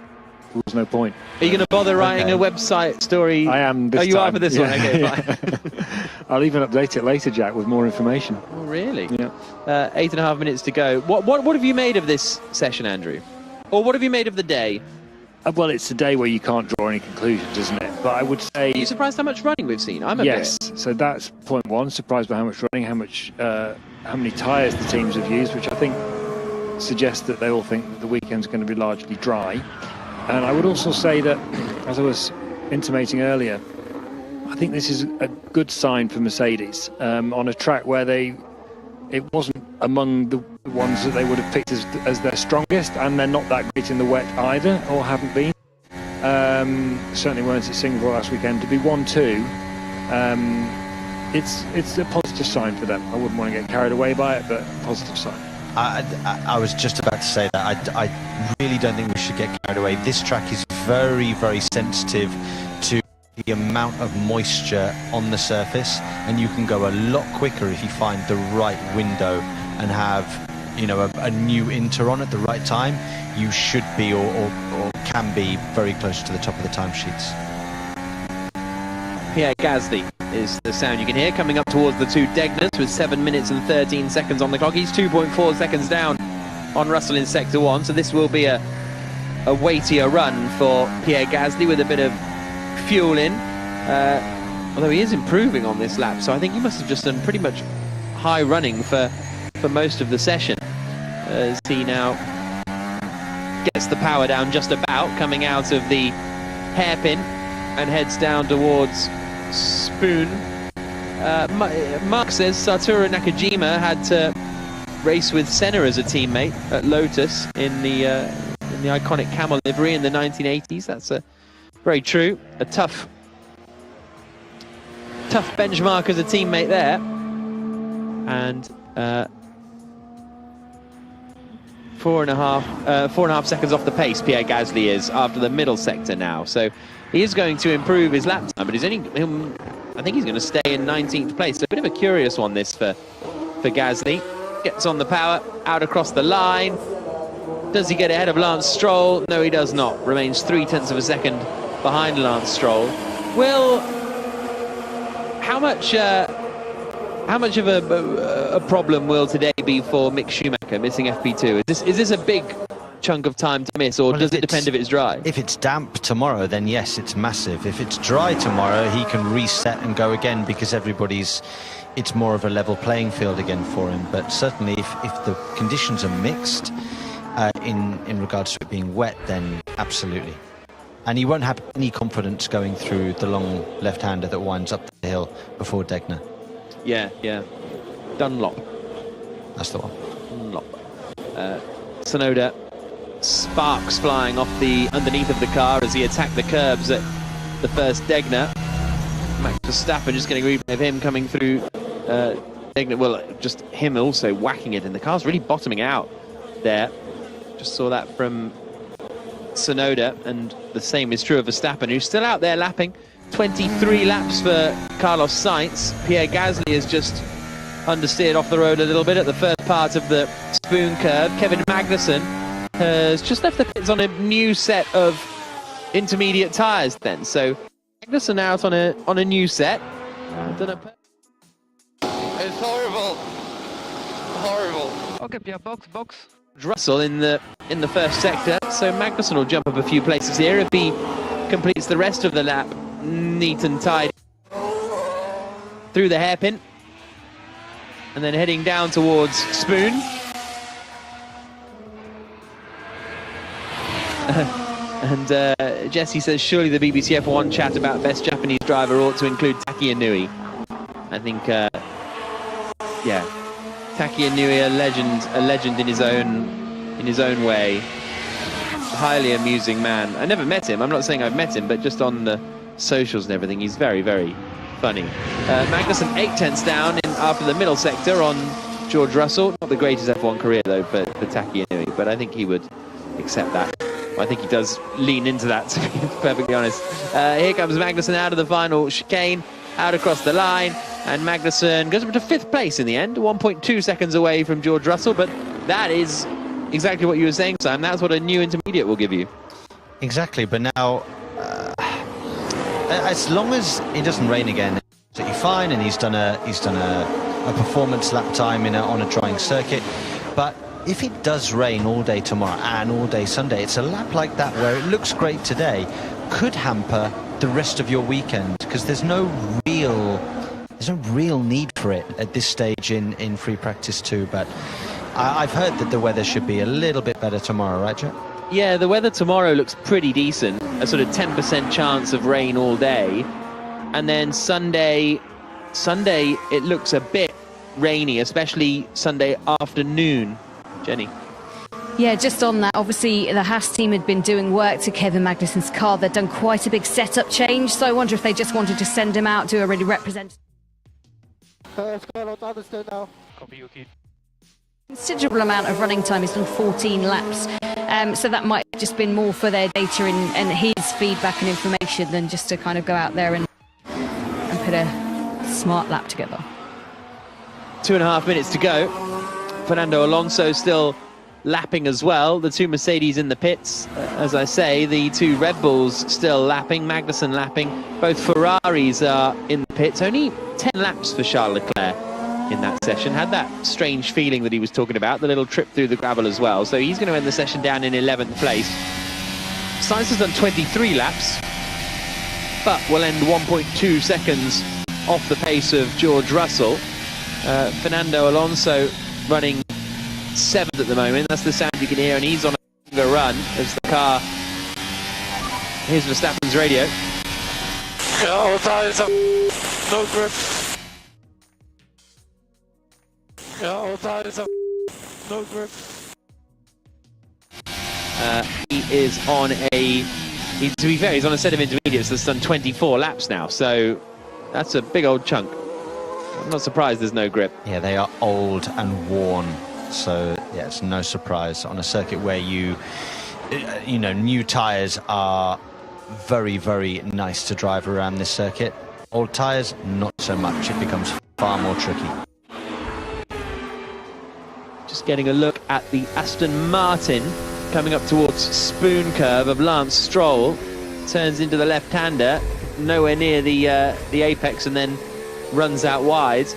was no point. Are you going to bother writing a website story? I am this time. You are for this one? Okay, fine. I'll even update it later, Jack, with more information. Oh, really? Yeah. 8.5 minutes to go. What have you made of this session, Andrew? Or what have you made of the day? Well, it's a day where you can't draw any conclusions, isn't it? But I would say... Are you surprised how much running we've seen? I'm a yes. bit. So that's point one. Surprised by how much running, how many tyres the teams have used, which I think suggests that they all think that the weekend's going to be largely dry. And I would also say that, as I was intimating earlier, I think this is a good sign for Mercedes on a track where it wasn't among the ones that they would have picked as their strongest, and they're not that great in the wet either, or haven't been. Certainly weren't at Singapore last weekend. To be 1-2, it's a positive sign for them. I wouldn't want to get carried away by it, but positive sign. I was just about to say that. I really don't think we should get carried away. This track is very, very sensitive to the amount of moisture on the surface, and you can go a lot quicker if you find the right window and have, you know, a new inter on at the right time. You should be or can be very close to the top of the timesheets. Pierre Gasly is the sound you can hear coming up towards the two Degners with 7 minutes and 13 seconds on the clock. He's 2.4 seconds down on Russell in Sector 1, so this will be a weightier run for Pierre Gasly with a bit of fuel in, although he is improving on this lap, so I think he must have just done pretty much high running for most of the session, as he now gets the power down just about, coming out of the hairpin and heads down towards Spoon. Mark says Satoru Nakajima had to race with Senna as a teammate at Lotus in the iconic camel livery in the 1980s. That's very true. A tough benchmark as a teammate there. And 4.5 seconds off the pace Pierre Gasly is after the middle sector now. So he is going to improve his lap time, but I think he's going to stay in 19th place. So a bit of a curious one this for Gasly. Gets on the power, out across the line. Does he get ahead of Lance Stroll? No, he does not. Remains 0.3 of a second behind Lance Stroll. How much of a problem will today be for Mick Schumacher missing FP2? Is this a big chunk of time to miss, or does it depend if it's dry? If it's damp tomorrow, then yes, it's massive. If it's dry tomorrow, he can reset and go again, because it's more of a level playing field again for him. But certainly if the conditions are mixed in regards to it being wet, then absolutely. And he won't have any confidence going through the long left-hander that winds up the hill before Degner. Yeah. Dunlop. That's the one. Dunlop. Tsunoda, sparks flying off the underneath of the car as he attacked the curbs at the first Degner. Max Verstappen just getting a replay of him coming through Degner. Well, just him also whacking it, and the car's really bottoming out there. Just saw that from Tsunoda, and the same is true of Verstappen, who's still out there lapping. 23 laps for Carlos Sainz. Pierre Gasly is just understeered off the road a little bit at the first part of the spoon curve. Kevin Magnussen has just left the pits on a new set of intermediate tyres then. So Magnussen out on a new set. I don't know. It's horrible. Horrible. Okay, yeah, box. Russell in the first sector, so Magnussen will jump up a few places here if he completes the rest of the lap neat and tidy through the hairpin, and then heading down towards Spoon. And Jesse says, surely the BBC F1 chat about best Japanese driver ought to include Taki Inui. I think, yeah, Taki Inui, a legend in his own way. Highly amusing man. I never met him. I'm not saying I've met him, but just on the socials and everything, he's very, very funny. Magnussen 8/10ths down after the middle sector on George Russell. Not the greatest F1 career though for Taki Inui, but I think he would accept that. I think he does lean into that, to be perfectly honest. Here comes Magnussen out of the final chicane, out across the line, and Magnussen goes up to 5th place in the end, 1.2 seconds away from George Russell, but that is exactly what you were saying, Sam. That's what a new intermediate will give you. Exactly, but now, as long as it doesn't rain again, it's absolutely fine, and he's done a performance lap time on a drying circuit. But if it does rain all day tomorrow and all day Sunday, it's a lap like that where it looks great today could hamper the rest of your weekend, because there's no real need for it at this stage in free practice 2. But I've heard that the weather should be a little bit better tomorrow, right, Jack? Yeah, the weather tomorrow looks pretty decent. A sort of 10% chance of rain all day. And then Sunday it looks a bit rainy, especially Sunday afternoon. Jenny? Yeah, just on that, obviously the Haas team had been doing work to Kevin Magnussen's car. They'd done quite a big setup change, so I wonder if they just wanted to send him out to a really representative. Now. Copy, Yuki. Considerable amount of running time. He's done 14 laps, so that might have just been more for their data and his feedback and information than just to kind of go out there and put a smart lap together. 2.5 minutes to go. Fernando Alonso still lapping as well. The 2 Mercedes in the pits, as I say. The 2 Red Bulls still lapping. Magnussen lapping. Both Ferraris are in the pits. Only 10 laps for Charles Leclerc in that session. Had that strange feeling that he was talking about, the little trip through the gravel as well. So he's going to end the session down in 11th place. Sainz has done 23 laps, but will end 1.2 seconds off the pace of George Russell. Fernando Alonso running 7th at the moment. That's the sound you can hear, and he's on a longer run as the car. Here's Verstappen's radio. Oh, that is no grip. Oh, that is no grip. He is on to be fair, he's on a set of intermediates that's done 24 laps now, so that's a big old chunk. I'm not surprised there's no grip. Yeah, they are old and worn, so yeah, it's no surprise on a circuit where you know, new tyres are very, very nice to drive around this circuit. Old tyres, not so much. It becomes far more tricky. Just getting a look at the Aston Martin coming up towards spoon curve of Lance Stroll. Turns into the left-hander, nowhere near the apex, and then runs out wide.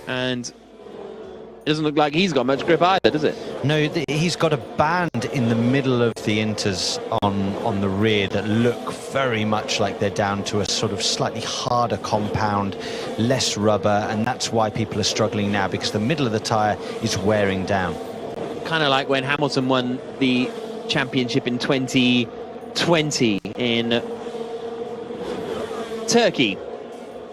And it doesn't look like he's got much grip either, does it? No, he's got a band in the middle of the inters on the rear that look very much like they're down to a sort of slightly harder compound, less rubber, and that's why people are struggling now, because the middle of the tyre is wearing down. Kind of like when Hamilton won the championship in 2020 in Turkey,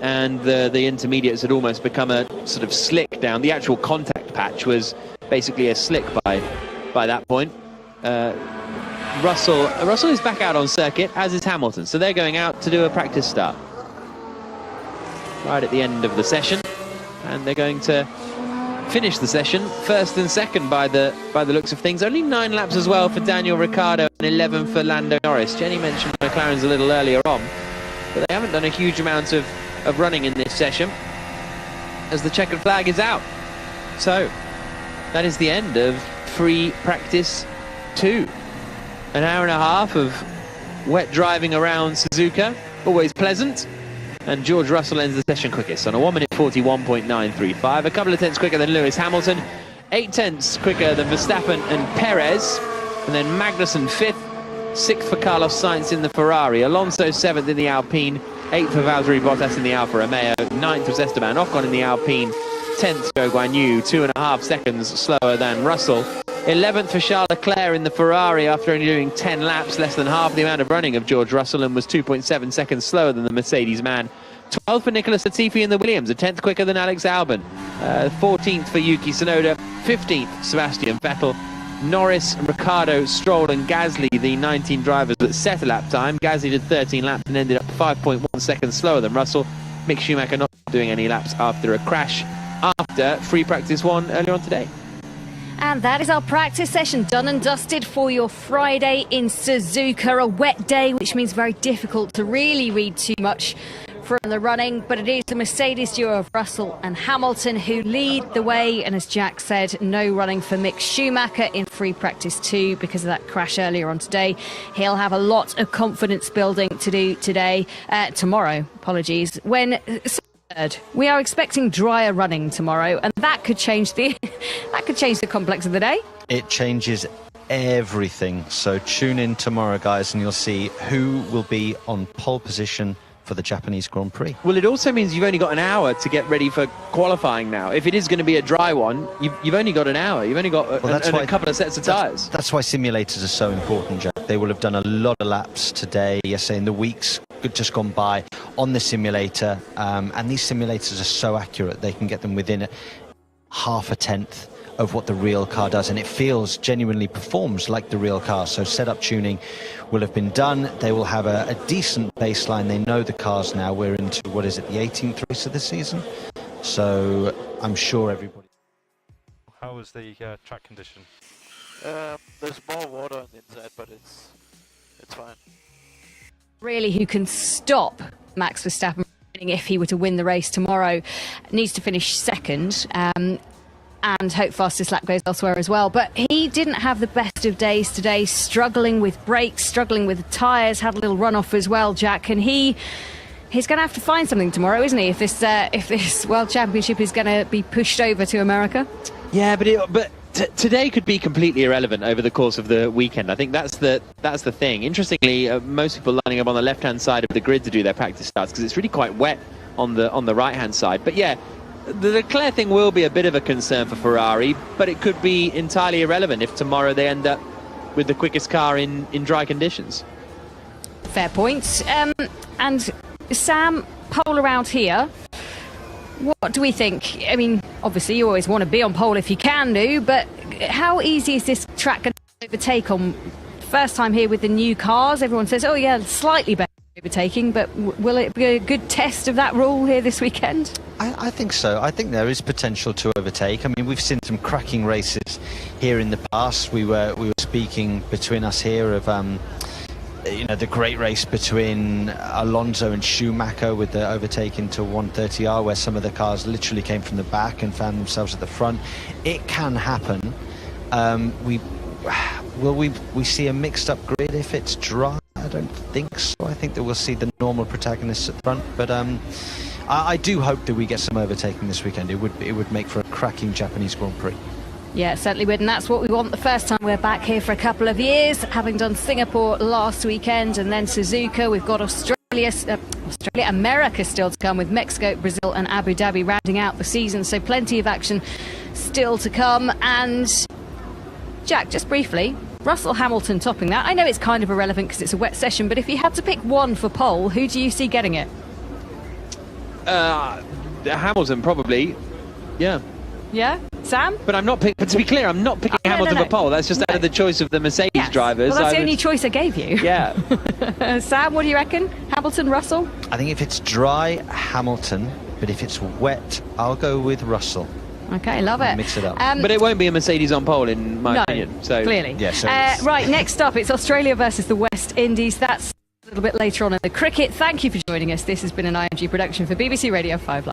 and the intermediates had almost become a sort of slick down. The actual contact patch was basically a slick by that point. Russell is back out on circuit, as is Hamilton, so they're going out to do a practice start right at the end of the session, and they're going to finish the session first and second by the looks of things. Only 9 laps as well for Daniel Ricciardo and 11 for Lando Norris. Jenny mentioned McLaren's a little earlier on, but they haven't done a huge amount of running in this session as the checkered flag is out. So that is the end of free practice 2. An hour and a half of wet driving around Suzuka, always pleasant. And George Russell ends the session quickest on a 1 minute 41.935, a couple of tenths quicker than Lewis Hamilton, 8 tenths quicker than Verstappen and Perez, and then Magnussen 5th, 6th for Carlos Sainz in the Ferrari, Alonso 7th in the Alpine, 8th for Valtteri Bottas in the Alfa Romeo, 9th was Esteban Ocon in the Alpine, 10th Zhou Guanyu, 2.5 seconds slower than Russell. 11th for Charles Leclerc in the Ferrari after only doing 10 laps, less than half the amount of running of George Russell, and was 2.7 seconds slower than the Mercedes man. 12th for Nicolas Latifi in the Williams, a 10th quicker than Alex Albon. 14th for Yuki Tsunoda, 15th Sebastian Vettel. Norris, Ricciardo, Stroll and Gasly, the 19 drivers that set a lap time. Gasly did 13 laps and ended up 5.1 seconds slower than Russell. Mick Schumacher not doing any laps after a crash after free practice 1 earlier on today. And that is our practice session done and dusted for your Friday in Suzuka. A wet day, which means very difficult to really read too much from the running. But it is the Mercedes duo of Russell and Hamilton who lead the way. And as Jack said, no running for Mick Schumacher in free practice 2 because of that crash earlier on today. He'll have a lot of confidence building to do tomorrow, when... We are expecting drier running tomorrow, and that could change the complex of the day. It changes everything. So tune in tomorrow, guys, and you'll see who will be on pole position for the Japanese Grand Prix. Well, it also means you've only got an hour to get ready for qualifying now. If it is going to be a dry one, you've only got an hour. You've only got a couple of sets of tyres. That's why simulators are so important, Jack. They will have done a lot of laps today, yesterday, in the weeks just gone by on the simulator. And these simulators are so accurate. They can get them within half a tenth of what the real car does, and it genuinely performs like the real car. So setup tuning will have been done. They will have a decent baseline. They know the cars now. We're into, what is it, the 18th race of the season? So I'm sure everybody... How was the track condition? There's more water on the inside, but it's fine. Really, who can stop Max Verstappen if he were to win the race tomorrow needs to finish second. And hope fastest lap goes elsewhere as well. But he didn't have the best of days today, struggling with brakes, struggling with the tyres, had a little run-off as well, Jack. And he's going to have to find something tomorrow, isn't he, if this World Championship is going to be pushed over to America? Yeah, but today could be completely irrelevant over the course of the weekend. I think that's the thing. Interestingly, most people lining up on the left-hand side of the grid to do their practice starts because it's really quite wet on the right-hand side. But yeah, the Leclerc thing will be a bit of a concern for Ferrari, but it could be entirely irrelevant if tomorrow they end up with the quickest car in dry conditions. Fair point. And Sam, pole around here. What do we think? I mean, obviously you always want to be on pole if you can do, but how easy is this track going to overtake on first time here with the new cars? Everyone says, oh yeah, slightly better overtaking, but will it be a good test of that rule here this weekend? I think so. I think there is potential to overtake. I mean, we've seen some cracking races here in the past. We were speaking between us here of the great race between Alonso and Schumacher with the overtaking to 130R, where some of the cars literally came from the back and found themselves at the front. It can happen. Will we see a mixed up grid if it's dry? I don't think so. I think that we'll see the normal protagonists at front, but I do hope that we get some overtaking this weekend. It would make for a cracking Japanese Grand Prix. Yeah, it certainly would, and that's what we want the first time we're back here for a couple of years, having done Singapore last weekend and then Suzuka. We've got Australia, America still to come, with Mexico, Brazil and Abu Dhabi rounding out the season, so plenty of action still to come. And Jack, just briefly, Russell Hamilton topping that. I know it's kind of irrelevant because it's a wet session, but if you had to pick one for pole, who do you see getting it? Hamilton, probably. Yeah. Yeah? Sam? But I'm not but to be clear, I'm not picking Hamilton for pole. That's just out of the choice of the Mercedes drivers. Well, that's the only choice I gave you. Yeah. Sam, what do you reckon? Hamilton, Russell? I think if it's dry, Hamilton, but if it's wet, I'll go with Russell. Okay, love it. Mix it up. But it won't be a Mercedes on pole, in my opinion. So clearly. Yeah, so right, next up, it's Australia versus the West Indies. That's a little bit later on in the cricket. Thank you for joining us. This has been an IMG production for BBC Radio 5 Live.